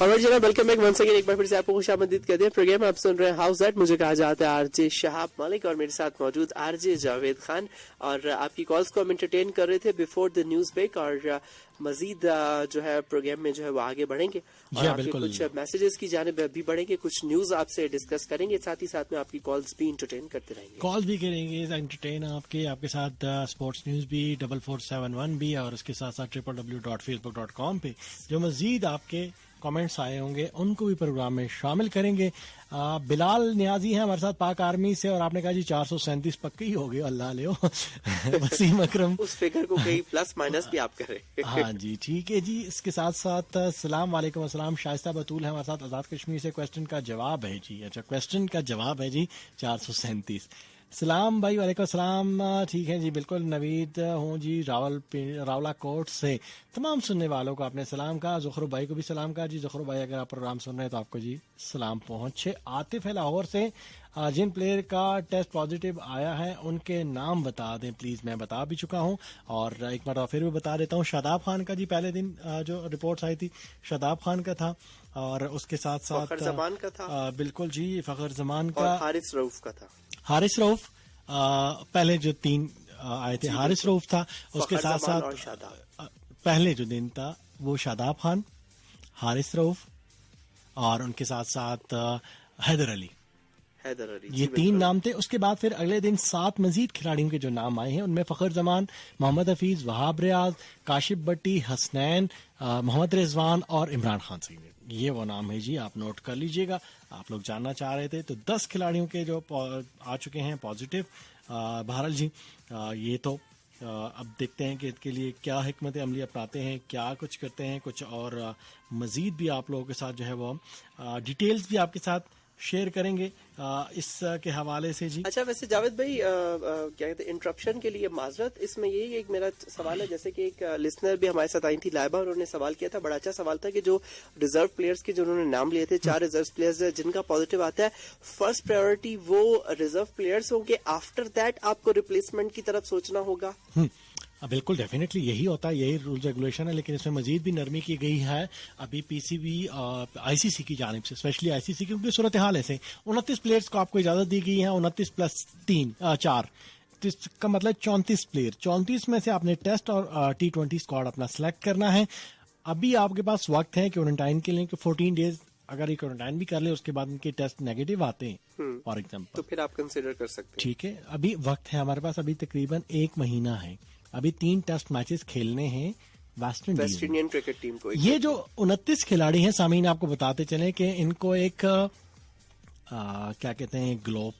और जनाब वेलकम बैक वंस अगेन, एक बार फिर से आपको खुशामदीद कहते हैं। प्रोग्राम आप सुन रहे हैं हाउस दैट। मुझे कहा जाता है आरजे शहाब मालिक और मेरे साथ मौजूद आरजे जावेद खान। और आपकी कॉल्स को हम एंटरटेन कर रहे थे बिफोर द न्यूज ब्रेक, और मजीद जो है प्रोग्राम में जो है वो आगे बढ़ेंगे और आपके कुछ मैसेजेस की जानिब भी बढ़ेंगे, कुछ न्यूज आपसे डिस्कस करेंगे, साथ ही साथ में आपकी कॉल्स भी एंटरटेन करते रहेंगे। कॉल भी करेंगे एंटरटेन आपके साथ स्पोर्ट्स न्यूज भी 4471 भी, और उसके साथ साथ www.facebook.com पे जो मजीद आपके कमेंट्स आए होंगे उनको भी प्रोग्राम में शामिल करेंगे। बिलाल नियाजी हैं हमारे साथ पाक आर्मी से, और आपने कहा जी 437 पक्के ही हो गए, अल्लाह ले वसीम अकरम उस फिगर को कहीं प्लस माइनस भी आप करें। हाँ जी ठीक है जी। इसके साथ साथ सलाम वालेकुम अस्सलाम, शाइस्ता बतूल है हमारे साथ आजाद कश्मीर से। क्वेश्चन का जवाब है जी, अच्छा क्वेश्चन का जवाब है जी 437। सलाम भाई, वालेकुम सलाम, ठीक है जी बिल्कुल। नवीद हूँ जी रावला कोट से। तमाम सुनने वालों को आपने सलाम कहा, ज़ुखरू भाई को भी सलाम कहा जी। ज़ुखरू भाई अगर आप प्रोग्राम सुन रहे हैं तो आपको जी सलाम पहुँचे। आतिफ है लाहौर से, जिन प्लेयर का टेस्ट पॉजिटिव आया है उनके नाम बता दें प्लीज। मैं बता भी चुका हूं और एक बार फिर भी बता देता हूं। शादाब खान का जी पहले दिन जो रिपोर्ट्स आई थी शादाब खान का था, और उसके साथ साथ फखर जमान का था, बिल्कुल जी फखर जमान का, और हारिस रऊफ का था। हारिस रऊफ पहले जो 3 आए थे हारिस रऊफ था, उसके साथ साथ पहले जो दिन था वो शादाब खान, हारिस रऊफ और उनके साथ साथ हैदर अली, ये 3 नाम थे। उसके बाद फिर अगले दिन 7 मजीद खिलाड़ियों के जो नाम आए हैं, उनमें फखर जमान, मोहम्मद हफीज, वहाब रियाज, काशिफ भट्टी, हसनैन, मोहम्मद रिजवान और इमरान खान सईद। ये वो नाम है जी, आप नोट कर लीजिएगा। आप लोग जानना चाह रहे थे तो 10 खिलाड़ियों के जो आ चुके हैं पॉजिटिव। बहरहाल जी ये तो अब देखते हैं कि इसके लिए क्या हिकमत अमली अपनाते हैं, क्या कुछ करते हैं, कुछ और मजीद भी आप लोगों के साथ जो है वो डिटेल्स भी आपके साथ शेयर करेंगे इस के हवाले से जी। अच्छा, वैसे जावेद भाई क्या कहते हैं, इंटरप्शन के लिए माजरत, इसमें यही एक मेरा सवाल है, जैसे कि एक लिसनर भी हमारे साथ आई थी लाइबा, उन्होंने सवाल किया था, बड़ा अच्छा सवाल था कि जो रिजर्व प्लेयर्स के जो उन्होंने नाम लिए थे, 4 रिजर्व प्लेयर्स जिनका पॉजिटिव आता है, फर्स्ट प्रायोरिटी वो रिजर्व प्लेयर्स होंगे, आफ्टर दैट आपको रिप्लेसमेंट की तरफ सोचना होगा? बिल्कुल, डेफिनेटली यही होता है, यही रूल रेगुलेशन है, लेकिन इसमें मजीद भी नरमी की गई है अभी पीसीबी आईसीसी की जानिब से, स्पेशली आईसीसी, क्योंकि सूरत हाल ऐसे 29 प्लेयर्स को आपको इजाजत दी गई है, 29 प्लस 4 का मतलब 34 प्लेयर, 34 में से आपने टेस्ट और T20 स्क्वाड अपना सेलेक्ट करना है। अभी आपके पास वक्त है क्वारंटाइन के लिए, 14 डेज अगर ये क्वारंटाइन भी कर ले, उसके बाद इनके टेस्ट नेगेटिव आते हैं फॉर एग्जाम्पल, तो फिर आप कंसिडर कर सकते हैं। ठीक है, अभी वक्त है हमारे पास, अभी तकरीबन 1 महीना है, अभी 3 टेस्ट मैचेस खेलने हैं वेस्ट इंडियन क्रिकेट टीम को। ये जो 29 खिलाड़ी हैं सामीन, आपको बताते चले कि इनको एक क्या कहते हैं, ग्लोब,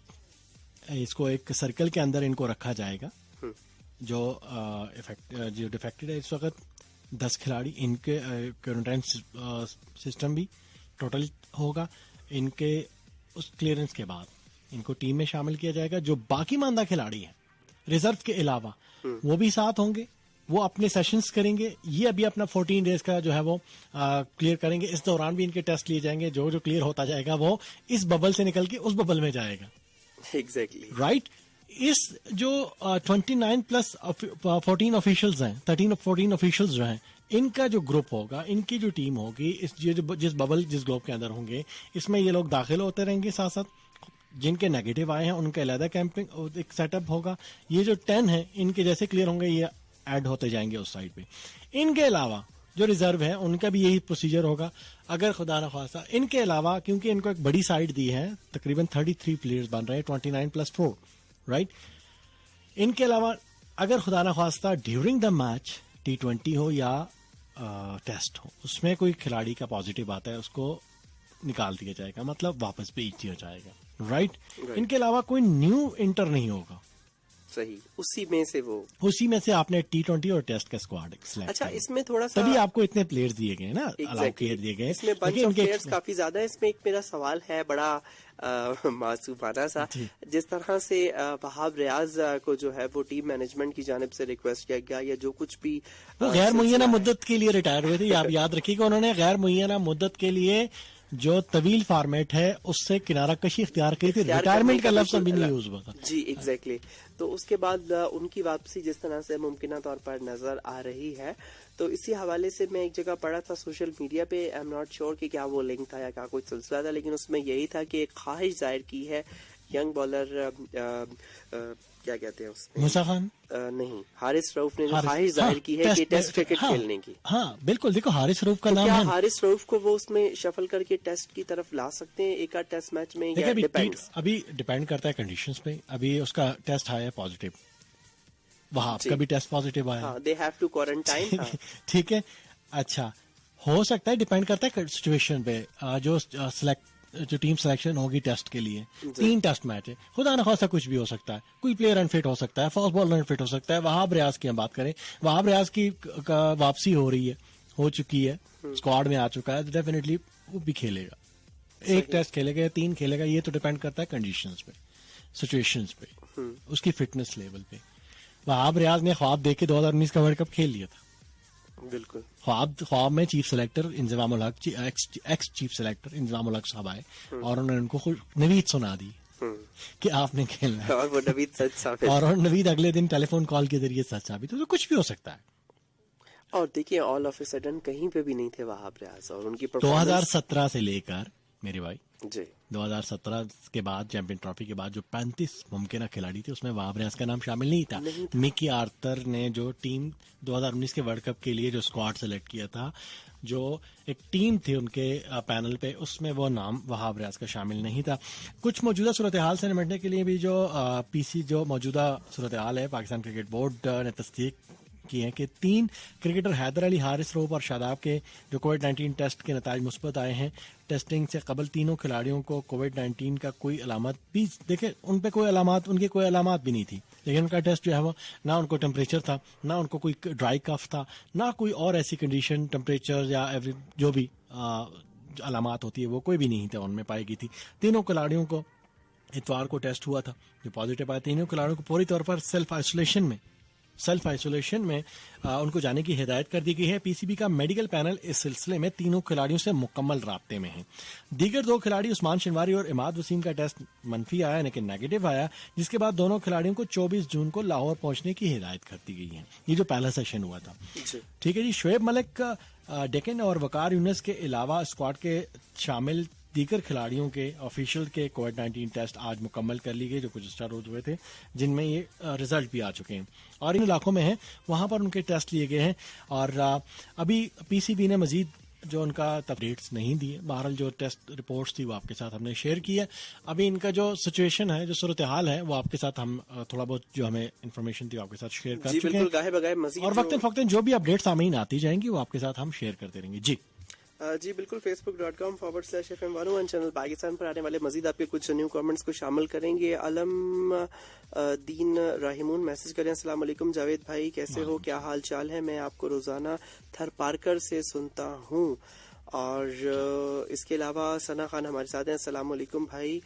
इसको एक सर्कल के अंदर इनको रखा जाएगा। जो डिफेक्टेड है इस वक्त 10 खिलाड़ी, इनके क्वारंटाइन सिस्टम भी टोटल होगा। इनके उस क्लियरेंस के बाद इनको टीम में शामिल किया जाएगा। जो बाकी मानदा खिलाड़ी हैं रिजर्व के अलावा, वो भी साथ होंगे, वो अपने सेशंस करेंगे। ये अभी अपना 14 डेज का जो है वो क्लियर करेंगे। इस दौरान भी इनके टेस्ट लिए जाएंगे। जो जो क्लियर होता जाएगा वो इस बबल से निकल के उस बबल में जाएगा। Exactly right. इस जो 29 प्लस 14 ऑफिशियल्स हैं, 13 और 14 ऑफिशियल्स जो हैं, इनका जो ग्रुप होगा, इनकी जो टीम होगी, जिस बबल जिस ग्रुप के अंदर होंगे, इसमें ये लोग दाखिल होते रहेंगे। साथ साथ जिनके नेगेटिव आए हैं उनका अलहदा कैंपिंग एक सेटअप होगा। ये जो 10 है इनके जैसे क्लियर होंगे ये ऐड होते जाएंगे उस साइड पे। इनके अलावा जो रिजर्व है उनका भी यही प्रोसीजर होगा। अगर खुदा न खासा इनके अलावा, क्योंकि इनको एक बड़ी साइड दी है, तकरीबन 33 प्लेयर्स बन रहे हैं, 29 प्लस 4, राइट। इनके अलावा अगर खुदा न खास्ता ड्यूरिंग द मैच T20 हो या टेस्ट हो, उसमें कोई खिलाड़ी का पॉजिटिव आता है, उसको निकाल दिया जाएगा, मतलब वापस भेज दिया जाएगा। राइट। इनके अलावा कोई न्यू इंटर नहीं होगा। सही, उसी में से आपने T20 और टेस्ट का स्क्वाड सेलेक्ट। अच्छा, इसमें थोड़ा सा तभी आपको इतने प्लेयर्स दिए गए ना, अलाउ दिए गए। इसमें बंच ऑफ प्लेयर्स काफी ज्यादा है। इसमें एक मेरा सवाल है बड़ा मासूमाना सा, जिस तरह से वहाब रियाज को जो है वो टीम मैनेजमेंट की जानिब से रिक्वेस्ट किया गया, या जो कुछ भी वो गैर मुय्यना मुद्दत के लिए रिटायर हुए थे। आप याद रखिएगा, उन्होंने गैर मुय्यना मुद्दत के लिए जो तवील फॉर्मेट है उससे किनारा कशी इख्तियार की थी। रिटायरमेंट का लफ्ज अभी नहीं यूज हुआ था। जी एग्जैक्टली। तो उसके बाद उनकी वापसी जिस तरह से मुमकिन तौर पर नजर आ रही है, तो इसी हवाले से मैं एक जगह पढ़ा था सोशल मीडिया पे, आई एम नॉट श्योर कि क्या वो लिंक था या क्या कोई सिलसिला था, लेकिन उसमें यही था कि एक ख्वाहिश जाहिर की है यंग बॉलर क्या कहते हैं उसमें, मूसा खान नहीं, हारिस रऊफ ने ख्वाहिश जाहिर की है कि टेस्ट क्रिकेट खेलने की। हाँ बिल्कुल, देखो हारिस रऊफ का नाम है। क्या हारिस रऊफ को वो उसमें शफल करके टेस्ट की तरफ ला सकते हैं एक आध टेस्ट मैच में, या डिपेंड्स? अभी डिपेंड करता है कंडीशंस पे। अभी उसका टेस्ट आया पॉजिटिव, वहाँ आपका भी टेस्ट पॉजिटिव आया, दे हैव टू क्वारंटाइन। ठीक है, अच्छा, हो सकता है, डिपेंड करता है सिचुएशन पे। जो टीम सिलेक्शन होगी टेस्ट के लिए, 3 टेस्ट मैच है, खुदा न खासा कुछ भी हो सकता है। कोई प्लेयर अनफिट हो सकता है, फास्ट बॉलर अनफिट हो सकता है। वहाब रियाज की हम बात करें, वहाब रियाज की वापसी हो रही है, हो चुकी है, स्क्वाड में आ चुका है, तो डेफिनेटली वो भी खेलेगा। 1 टेस्ट खेलेगा या 3 खेलेगा, ये तो डिपेंड करता है कंडीशंस पे, सिचुएशंस पे, उसकी फिटनेस लेवल पे। वहाब रियाज ने ख्वाब देख के 2019 का वर्ल्ड कप खेल लिया था। बिल्कुल। ख्वाब में चीफ सेलेक्टर इंजमामुल हक, एक्स चीफ सेलेक्टर इंजमामुल हक साहब आए और उन्होंने उनको नवीद सुना दी कि आपने खेलना है, और वो नवीद सच साबित, और नवीद अगले दिन टेलीफोन कॉल के जरिए सच साबित। तो कुछ भी हो सकता है। और देखिए, ऑल ऑफ ए सडन कहीं पे भी नहीं थे वहाब रियाज, और उनकी 2017 से लेकर میرے بھائی جی 2017 کے بعد چیمپئن ٹرافی کے بعد جو 35 ممکنہ کھلاڑی تھے اس میں وہاب ریاض کا نام شامل نہیں تھا. مکی آرتر نے جو ٹیم 2019 کے ورلڈ کپ کے لیے جو اسکواڈ سلیکٹ کیا تھا, جو ایک ٹیم تھی ان کے پینل پہ, اس میں وہ نام وہاب ریاض کا شامل نہیں تھا. کچھ موجودہ صورتحال سے نمٹنے کے لیے بھی جو پی سی جو موجودہ صورتحال ہے, پاکستان کرکٹ بورڈ نے تصدیق کی ہے کہ 3 کرکٹر حیدر علی, حارث روب اور شاداب کے جو کووڈ-19 ٹیسٹ کے نتائج مثبت آئے ہیں. ٹیسٹنگ سے قبل تینوں کھلاڑیوں کو کووڈ-19 کا کوئی علامت بھی, دیکھیں ان پہ کوئی علامات, ان کی کوئی علامات بھی نہیں تھی, لیکن ان کا ٹیسٹ جو ہے وہ نہ ان کو ٹمپریچر تھا, نہ ان کو کوئی ڈرائی کف تھا, نہ کوئی اور ایسی کنڈیشن ٹمپریچر یا جو بھی علامات ہوتی ہے وہ کوئی بھی نہیں تھا ان میں پائی گئی تھی. تینوں کھلاڑیوں کو اتوار کو ٹیسٹ ہوا تھا جو پازیٹیو آیا. تینوں کھلاڑیوں کو پوری طور پر سیلف آئسولیشن میں ان کو جانے کی ہدایت کر دی گئی ہے. پی سی بی کا میڈیکل پینل اس سلسلے میں تینوں کھلاڑیوں سے مکمل رابطے میں ہیں. دیگر 2 کھلاڑی عثمان شنواری اور اماد وسیم کا ٹیسٹ منفی آیا لیکن نیگیٹو آیا, جس کے بعد دونوں کھلاڑیوں کو 24 جون کو لاہور پہنچنے کی ہدایت کر دی گئی ہے. یہ جو پہلا سیشن ہوا تھا, ٹھیک ہے جی. شعیب ملک, ڈیکن اور وقار یونس کے علاوہ اسکواڈ کے شامل دیگر کھلاڑیوں کے آفیشیل کے کووڈ-19 ٹیسٹ آج مکمل کر لی گئی جو گزشتہ روز ہوئے تھے, جن میں یہ رزلٹ بھی آ چکے ہیں اور ان علاقوں میں ہیں وہاں پر ان کے ٹیسٹ لیے گئے ہیں. اور ابھی پی سی بی نے مزید جو ان کا اپڈیٹس نہیں دیے. بہرحال جو ٹیسٹ رپورٹس تھی وہ آپ کے ساتھ ہم نے شیئر کی ہے. ابھی ان کا جو سچویشن ہے, جو صورتحال ہے, وہ آپ کے ساتھ ہم تھوڑا بہت جو ہمیں انفارمیشن تھی وہ آپ کے ساتھ شیئر کر چکے ہیں, اور وقتاً فوقتاً جو بھی اپڈیٹ سامعین آتی جائیں گی وہ آپ کے ساتھ ہم شیئر کرتے رہیں گے. جی بالکل, facebook.com/FM101 چینل پاکستان پر آنے والے مزید آپ کے کچھ نیو کامنٹس کو شامل کریں گے. علم دین راہمون میسج کریں, السلام علیکم جاوید بھائی, کیسے ہو, کیا حال چال ہے؟ میں آپ کو روزانہ تھر پارکر سے سنتا ہوں. اور اس کے علاوہ ثنا خان ہمارے ساتھ ہیں, السلام علیکم بھائی,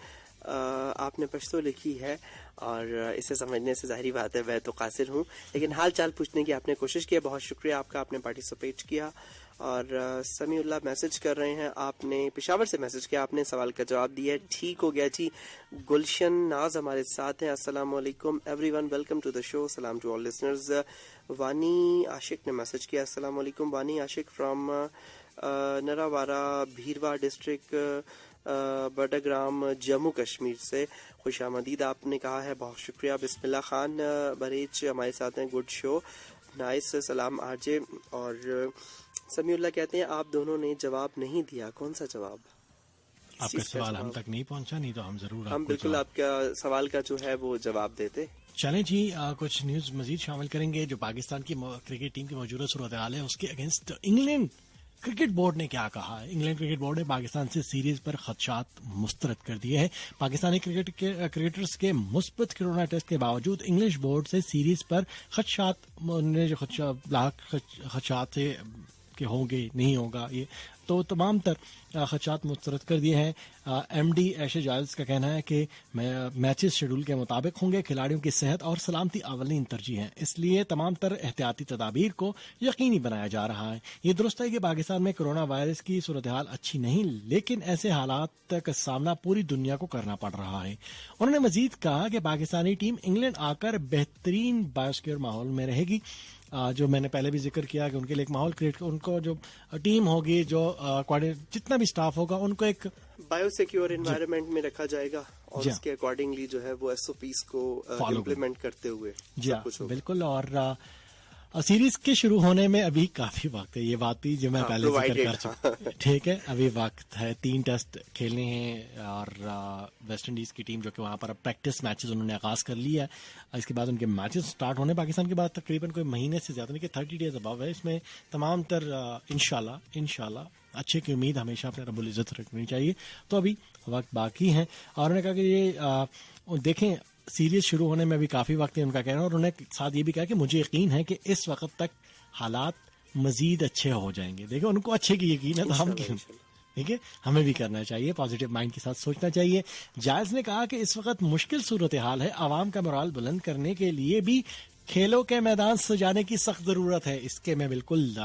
آپ نے پشتو لکھی ہے اور اسے سمجھنے سے ظاہری بات ہے میں تو قاصر ہوں, لیکن حال چال پوچھنے کی آپ نے کوشش کی, بہت شکریہ آپ کا, آپ نے پارٹیسپیٹ کیا. اور سمیع اللہ میسج کر رہے ہیں, آپ نے پشاور سے میسج کیا, آپ نے سوال کا جواب دیا, ٹھیک ہو گیا جی. گلشن ناز ہمارے ساتھ ہیں, السلام علیکم everyone, welcome to the show, سلام ٹو آل لسنرز. وانی عاشق نے میسج کیا, السلام علیکم وانی عاشق فرام نراوارا بھیروا ڈسٹرکٹ بڈگرام جموں کشمیر سے, خوش آمدید آپ نے کہا ہے, بہت شکریہ. بسم اللہ خان بریچ ہمارے ساتھ ہیں, گڈ شو, نائس, سلام آرجے. اور سمیع اللہ کہتے ہیں آپ دونوں نے جواب نہیں دیا, کون سا جواب؟ آپ کا سوال ہم تک نہیں پہنچا, نہیں تو ہم ضرور ہم بالکل آپ کا سوال کا جو ہے وہ جواب دیتے. چلیں جی, کچھ نیوز مزید شامل کریں گے. جو پاکستان کی کرکٹ ٹیم کی موجودہ صورتحال ہے اس کے اگینسٹ انگلینڈ کرکٹ بورڈ نے کیا کہا ہے. انگلینڈ کرکٹ بورڈ نے پاکستان سے سیریز پر خدشات مسترد کر دیے ہیں. پاکستانی کرکٹرز کے مثبت کرونا ٹیسٹ کے باوجود انگلش بورڈ سے سیریز پر خدشات سے کہ ہوں گے نہیں ہوگا, یہ تو تمام تر خدشات مسترد کر دیے ہیں. ایم ڈی ایشے جائلز کا کہنا ہے کہ میچز شیڈول کے مطابق ہوں گے, کھلاڑیوں کی صحت اور سلامتی اولین ترجیح ہے, اس لیے تمام تر احتیاطی تدابیر کو یقینی بنایا جا رہا ہے. یہ درست ہے کہ پاکستان میں کرونا وائرس کی صورتحال اچھی نہیں, لیکن ایسے حالات کا سامنا پوری دنیا کو کرنا پڑ رہا ہے. انہوں نے مزید کہا کہ پاکستانی ٹیم انگلینڈ آ کر بہترین بایوسکیور ماحول میں رہے گی. جو میں نے پہلے بھی ذکر کیا کہ ان کے لیے ایک ماحول کریٹ, ان کو جو ٹیم ہوگی, جو جتنا بھی سٹاف ہوگا, ان کو ایک بایو سیکیور انوائرمنٹ میں رکھا جائے گا اور اس کے اکارڈنگلی جو ہے وہ ایس او پیز کو امپلیمنٹ کرتے ہوئے. جی بالکل. اور سیریز کے شروع ہونے میں ابھی کافی وقت ہے, یہ بات بھی جو میں پہلے ذکر کر چکا, ٹھیک ہے, ابھی وقت ہے. 3 ٹیسٹ کھیلنے ہیں اور ویسٹ انڈیز کی ٹیم جو کہ وہاں پر پریکٹس میچز انہوں نے آغاز کر لیا ہے. اس کے بعد ان کے میچز سٹارٹ ہونے پاکستان کے بعد تقریباً کوئی مہینے سے زیادہ نہیں کہ 30 ڈیز ابو ہے. اس میں تمام تر انشاءاللہ اچھے کی امید ہمیشہ اپنے رب العزت رکھنی چاہیے. تو ابھی وقت باقی ہے, اور انہوں نے کہا کہ یہ دیکھیں سیریز شروع ہونے میں بھی کافی وقت ہے ان کا کہنا, اور انہوں نے ساتھ یہ بھی کہا کہ مجھے یقین ہے کہ اس وقت تک حالات مزید اچھے ہو جائیں گے. دیکھیں ان کو اچھے کی یقین ہے تو ہم کیوں, ٹھیک ہے, ہمیں بھی کرنا چاہیے, پازیٹیو مائنڈ کے ساتھ سوچنا چاہیے. جائز نے کہا کہ اس وقت مشکل صورتحال ہے, عوام کا morale بلند کرنے کے لیے بھی کھیلوں کے میدان سجانے کی سخت ضرورت ہے. اس کے میں بالکل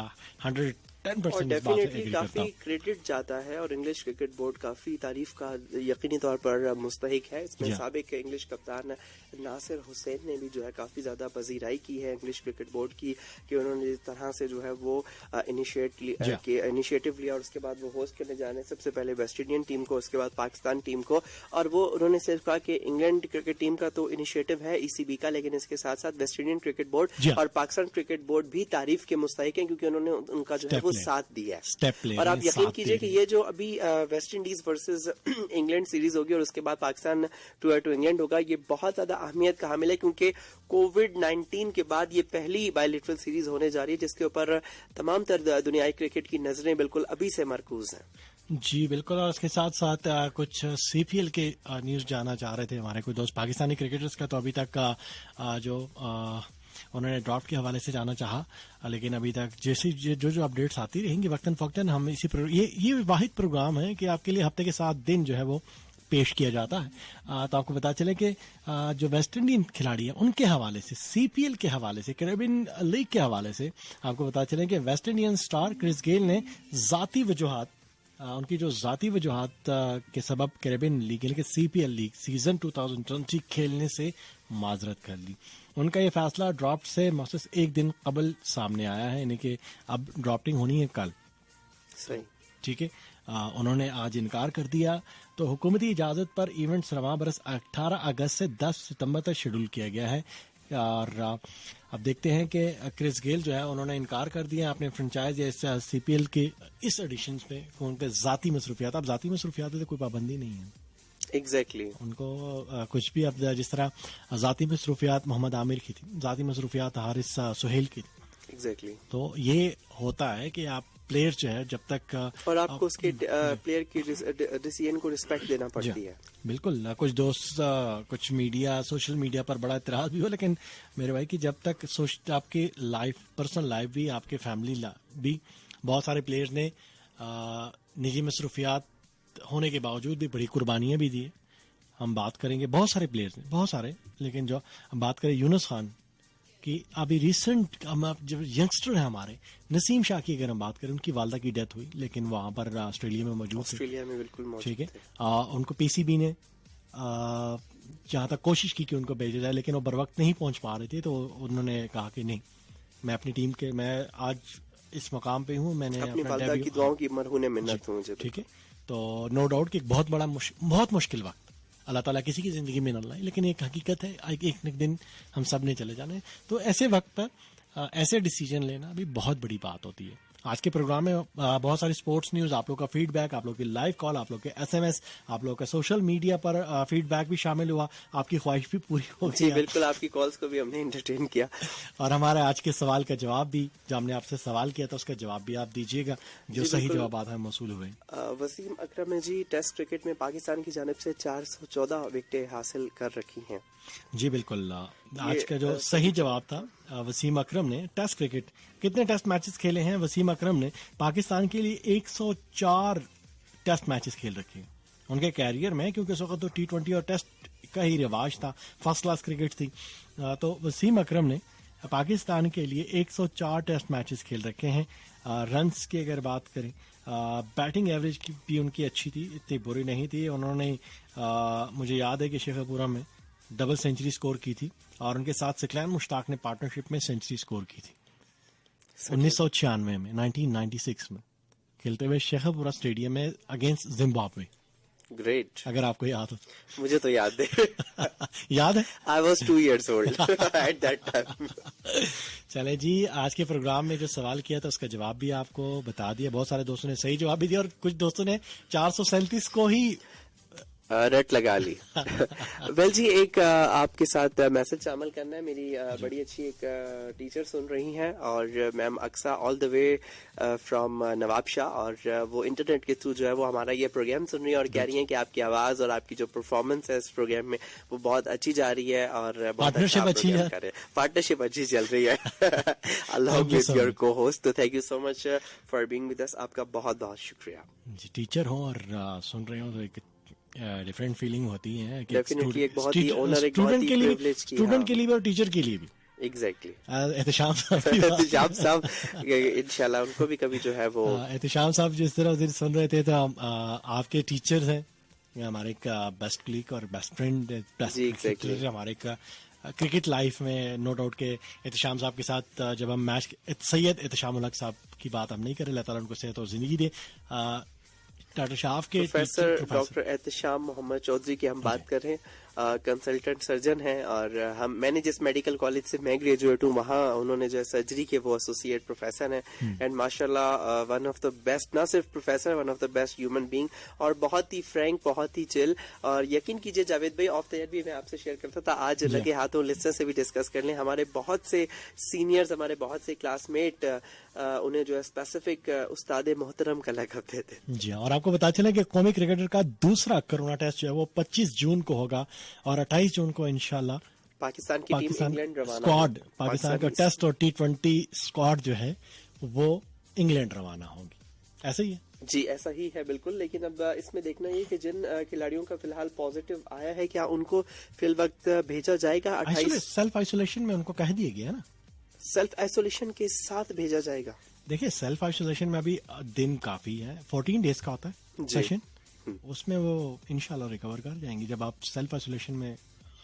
10% डेफिनेटली काफी क्रेडिट जाता है और इंग्लिश क्रिकेट बोर्ड काफी तारीफ का यकीनी तौर पर मुस्तहिक है। इसमें साबिक इंग्लिश कप्तान नासिर हुसैन ने भी जो है काफी ज्यादा पजीराई की है इंग्लिश क्रिकेट बोर्ड की कि उन्होंने जिस तरह से जो है वो इनिशिएटिव लिया और उसके बाद वो होस्ट करने जाने सबसे पहले वेस्ट इंडियन टीम को, उसके बाद पाकिस्तान टीम को, और वो उन्होंने सिर्फ कहा कि इंग्लैंड क्रिकेट टीम का तो इनिशिएटिव है ECB का, लेकिन इसके साथ साथ वेस्ट इंडियन क्रिकेट बोर्ड और पाकिस्तान क्रिकेट बोर्ड भी तारीफ के मुस्तहिक हैं क्योंकि उन्होंने उनका जो है वो साथ दिया है। और आप यकीन कीजिए कि ये जो अभी West Indies versus England series होगी और उसके बाद पाकिस्तान टू इंग्लैंड होगा, ये बहुत ज्यादा अहमियत का हामिल है क्योंकि कोविड-19 के बाद ये पहली बायलैटरल सीरीज होने जा रही है जिसके ऊपर तमाम तर दुनियाई क्रिकेट की नजरें बिल्कुल अभी से मरकूज हैं। जी बिल्कुल, और इसके साथ साथ कुछ CPL के न्यूज जानना चाह रहे थे हमारे कोई दोस्त पाकिस्तानी क्रिकेटर्स का, तो अभी तक जो उन्होंने ड्राफ्ट के हवाले से जाना चाहा, लेकिन अभी तक जैसे जो अपडेट्स आती रहेंगी वक्तन फक्तन हम इसी ये वाहिद प्रोग्राम है कि आपके लिए हफ्ते के 7 दिन जो है वो पेश किया जाता है। तो आपको पता चले कि जो वेस्ट इंडीन खिलाड़ी हैं उनके हवाले से, CPL के हवाले से, कैरेबियन लीग के हवाले से आपको पता चले कि West Indian star Chris Gayle ने ज़ाती वजूहात उनकी जो ज़ाती वजूहात के सबब कैरेबियन लीग यानी कि CPL लीग सीजन 2020 खेलने से माजरत कर ली। उनका ये फैसला ड्राफ्ट से मौसस एक दिन कबल सामने आया है, यानी कि अब ड्राफ्टिंग होनी है कल। सही, ठीक है। उन्होंने आज इनकार कर दिया। तो हुकूमती इजाज़त पर इवेंट्स रवां बरस 18 अगस्त से 10 सितंबर तक शेड्यूल किया गया है। और अब देखते हैं कि क्रिस गेल जो है उन्होंने इनकार कर दिया अपने फ्रेंचाइज या CPL के इस एडिशन पे उनके ज़ाती मसरूफियात। अब ज़ाती मसरूफियात पे कोई पाबंदी नहीं है। एग्जैक्टली उनको कुछ भी, अब जिस तरह ज़ाती मसरूफियात मोहम्मद आमिर की थी, ज़ाती मसरूफियात हारिस सुहेल की थी। एग्जैक्टली तो ये होता है कि आप प्लेयर जो है जब तक और आपको उसके प्लेयर की डिसीजन को रिस्पेक्ट देना पड़ती है। बिल्कुल, कुछ दोस्त कुछ मीडिया सोशल मीडिया पर बड़ा इतराज भी हो, लेकिन मेरे भाई की जब तक आपकी लाइफ पर्सनल लाइफ भी आपके फैमिली भी, बहुत सारे प्लेयर्स ने निजी मसरूफियात होने के बावजूद भी बड़ी कुर्बानियां भी दी। हम बात करेंगे बहुत सारे प्लेयर्स ने, बहुत सारे, लेकिन जो हम बात करें यूनुस खान कि अभी रिसेंट जब यंगस्टर है हमारे नसीम शाह की अगर हम बात करें, उनकी वालदा की डेथ हुई लेकिन वहां पर ऑस्ट्रेलिया में मौजूद थे। ऑस्ट्रेलिया में बिल्कुल मौजूद, ठीक है। उनको PCB ने जहां तक कोशिश की कि उनको भेजा जाए, लेकिन वो बर वक्त नहीं पहुंच पा रहे थे, तो उन्होंने कहा कि नहीं, मैं अपनी टीम के, मैं आज इस मकाम पे हूँ, मैंने अपनी वालदा की दुआओं की मरहूने मिन्नत हूं मुझे। ठीक है। तो नो डाउट कि बहुत बड़ा बहुत मुश्किल वक्त अल्लाह ताला किसी की जिंदगी में न लाए, लेकिन एक हकीकत है, एक दिन हम सब ने चले जाना है। तो ऐसे वक्त पर ऐसे डिसीजन लेना भी बहुत बड़ी बात होती है। आज के प्रोग्राम में बहुत सारी स्पोर्ट्स न्यूज, आप लोग का फीडबैक, आप लोग की लाइव कॉल, आप लोग के SMS, आप लोग का सोशल मीडिया पर फीडबैक भी शामिल हुआ, आपकी ख्वाहिश भी पूरी हो गई। जी बिल्कुल, आपकी कॉल्स को भी हमने एंटरटेन किया और हमारे आज के सवाल का जवाब भी, जो हमने आपसे सवाल किया था उसका जवाब भी आप दीजिएगा, जो सही जवाब हमें मौसूल हुए। वसीम अकरम ने जी टेस्ट क्रिकेट में पाकिस्तान की जानिब से 414 विकेटें हासिल कर रखी हैं। जी बिल्कुल, आज का जो सही जवाब था वसीम अकरम ने। टेस्ट क्रिकेट कितने टेस्ट मैचेस खेले हैं वसीम अकरम ने? पाकिस्तान के लिए 104 टेस्ट मैचेस खेल रखे हैं उनके कैरियर में, क्योंकि उस वक्त तो T20 और टेस्ट का ही रिवाज था, फर्स्ट क्लास क्रिकेट थी। तो वसीम अकरम ने पाकिस्तान के लिए 104 टेस्ट मैचेस खेल रखे हैं। रन्स की अगर बात करें, बैटिंग एवरेज की भी उनकी अच्छी थी, इतनी बुरी नहीं थी। उन्होंने मुझे याद है कि शेखपुरा में डबल सेंचुरी स्कोर की थी और उनके साथ सिक्लैन मुश्ताक ने पार्टनरशिप में सेंचुरी स्कोर की थी 1996 में, 1996 में खेलते हुए शेखपुरा स्टेडियम में अगेंस्ट जिम्बाब्वे। ग्रेट, अगर आपको याद हो। मुझे तो याद है याद है, I was 2 years old at that time। चले जी, आज के प्रोग्राम में जो सवाल किया था उसका जवाब भी आपको बता दिया। बहुत सारे दोस्तों ने सही जवाब भी दिया और कुछ दोस्तों ने 437 को ही रट लगा ली। वेल जी, एक आपके साथ मैसेज शामिल करना है। मेरी बड़ी अच्छी एक टीचर सुन रही हैं और ma'am Aqsa all the way from Nawabshah, और वो इंटरनेट के थ्रू जो है वो हमारा ये प्रोग्राम सुन रही है और कह रही हैं कि आपकी आवाज और आपकी जो परफॉर्मेंस है इस प्रोग्राम में वो बहुत अच्छी जा रही है और बहुत अच्छा प्रोग्राम कर रहे हैं। पार्टनरशिप अच्छी चल रही है। अल्लाह विद योर को होस्ट। तो thank you so much for being with us. आपका बहुत बहुत शुक्रिया। टीचर हो और सुन रहे हो तो एक डिफरेंट फीलिंग होती है कि डेफिनेटली एक बहुत ही ऑनर, एक बहुत ही प्रिविलेज की, स्टूडेंट के लिए भी और टीचर के लिए भी एग्जैक्टली एहतशाम साहब इंशाल्लाह उनको भी कभी जो है वो एहतशाम साहब जिस तरह उस दिन सुन रहे थे तो आपके टीचर्स हैं, हमारे एक बेस्ट क्लिक और बेस्ट फ्रेंड, बेस्ट हमारे क्रिकेट लाइफ में नो डाउट के एहतशाम साहब के साथ जब हम मैच, सैयद एहतशाम उल हक साहब की बात हम नहीं करें, अल्लाह ताला उनको सेहत और जिंदगी दे, डॉक्टर शाफ के प्रोफेसर डॉक्टर एहतशाम मोहम्मद चौधरी की हम बात कर रहे हैं, कंसल्टेंट सर्जन हैं और मैंने जिस मेडिकल कॉलेज से मैं ग्रेजुएट हूँ वहाँ उन्होंने जो है सर्जरी के वो एसोसिएट प्रोफेसर हैं एंड माशाल्लाह वन ऑफ द बेस्ट, ना सिर्फ professor, one of the best human being और बहुत ही फ्रैंक, बहुत ही चिल। और यकीन कीजिए जावेद भाई, ऑफ द एयर भी मैं आपसे शेयर करता था, आज लगे हाथों लिस्टर से भी डिस्कस कर लें, हमारे बहुत से सीनियर्स, हमारे बहुत से क्लासमेट उन्हें जो है स्पेसिफिक उस्ताद मोहतरम का लक़ब देते। जी, और आपको पता चला कि कौमी क्रिकेटर का दूसरा कोरोना टेस्ट जो है वो 25 जून को होगा और 28 जून को इंशाल्लाह पाकिस्तान की टीम इंग्लैंड रवाना, स्क्वाड पाकिस्तान का टेस्ट और T20 स्क्वाड जो है वो इंग्लैंड रवाना होगी। ऐसा ही है जी, ऐसा ही है बिल्कुल। लेकिन अब इसमें देखना ये कि जिन खिलाड़ियों का फिलहाल पॉजिटिव आया है, क्या उनको फिल वक्त भेजा जाएगा? 28 सेल्फ आइसोलेशन में उनको कह दिया गया है ना, सेल्फ आइसोलेशन के साथ भेजा जाएगा। देखिए सेल्फ आइसोलेशन में अभी दिन काफी है, 14 डेज का होता है सेशन, उसमें वो इंशाल्लाह रिकवर कर जाएंगे। जब आप सेल्फ आइसोलेशन में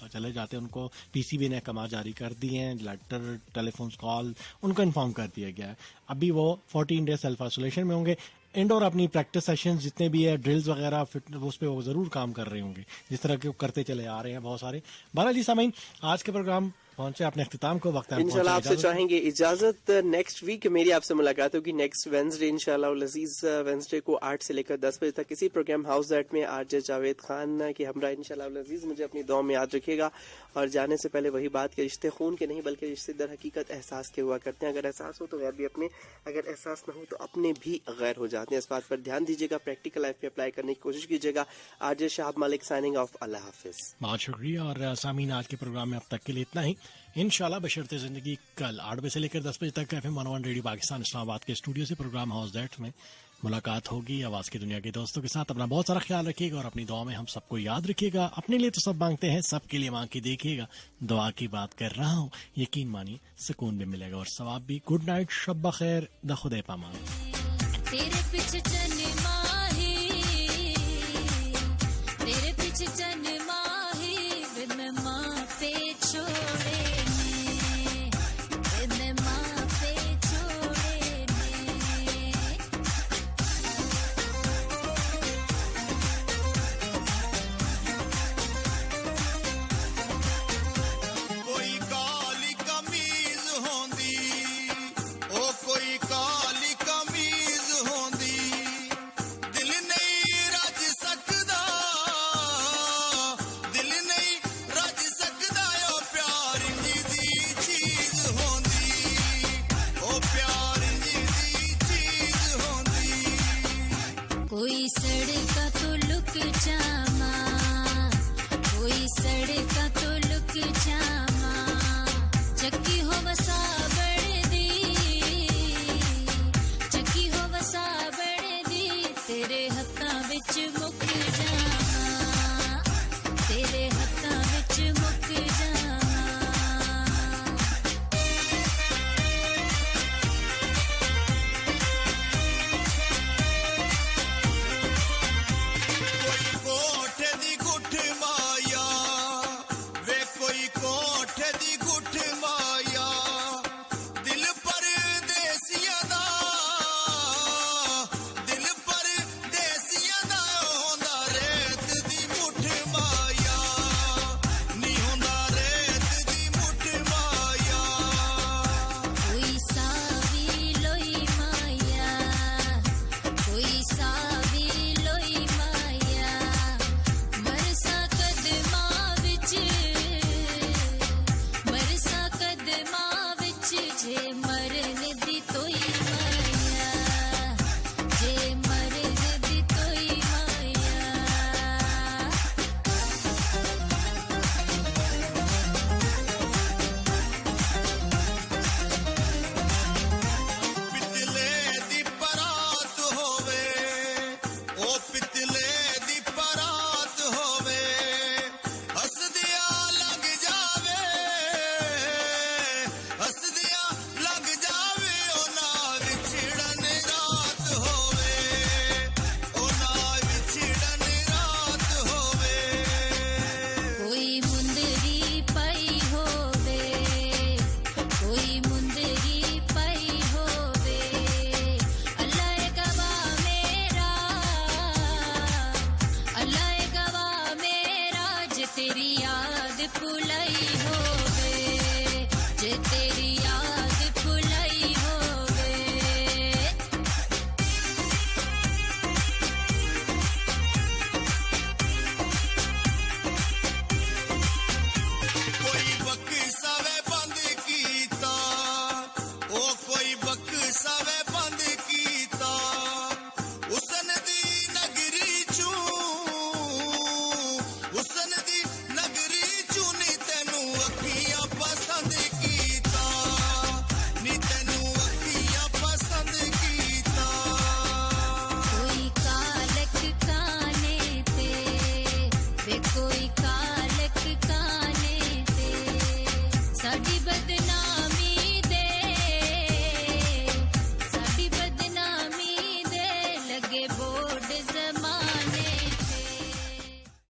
चले जाते हैं, उनको पीसीबी ने कमा जारी कर दिए हैं, लेटर, टेलीफोन कॉल, उनको इन्फॉर्म कर दिया गया है। अभी वो 14 डेज सेल्फ आइसोलेशन में होंगे। इंडोर अपनी प्रैक्टिस सेशन जितने भी है, ड्रिल्स वगैरह, फिटनेस, उस पर वो जरूर काम कर रहे होंगे जिस तरह के करते चले आ रहे हैं बहुत सारे। बहरहाल जी सामीन, आज के प्रोग्राम पहुंचे अपने अख्तिताम को, वक्त इंशाल्लाह आपसे चाहेंगे इजाजत। नेक्स्ट वीक मेरी आपसे मुलाकात होगी, नेक्स्ट वेंसडे इंशाल्लाह अजीज, वेंसडे को 8 से लेकर 10 बजे तक इसी प्रोग्राम हाउस दैट में आरजे जावेद खान की हमरा इंशाल्लाह अजीज मुझे अपनी दुआ में याद रखिएगा। और जाने से पहले वही बात कि रिश्ते खून के नहीं बल्कि रिश्ते दर हकीकत एहसास के हुआ करते हैं। अगर एहसास हो तो गैर भी अपने, अगर एहसास न हो तो अपने भी गैर हो जाते हैं। इस बात पर ध्यान दीजिएगा, प्रैक्टिकल लाइफ में अप्लाई करने की कोशिश कीजिएगा। आरजे शाहब मालिक साइनिंग ऑफ, अल्लाह हाफिज। बहुत शुक्रिया। और सामीन, आज के प्रोग्राम में अब तक के लिए इतना ही। इंशाल्लाह बशर्ते जिंदगी कल 8 बजे से लेकर 10 बजे तक FM 101 रेडियो पाकिस्तान इस्लामाबाद के स्टूडियो से प्रोग्राम हाउस दैट में मुलाकात होगी आवाज की दुनिया के दोस्तों के साथ। अपना बहुत सारा ख्याल रखिएगा और अपनी दुआ में हम सबको याद रखिएगा। अपने लिए तो सब मांगते हैं, सबके लिए मांग के देखिएगा। दुआ की बात कर रहा हूँ, यकीन मानिए सुकून भी मिलेगा और सवाब भी। गुड नाइट, शब बखैर, द खुदे पामा। तेरे पीछे चन माही, तेरे पीछे चन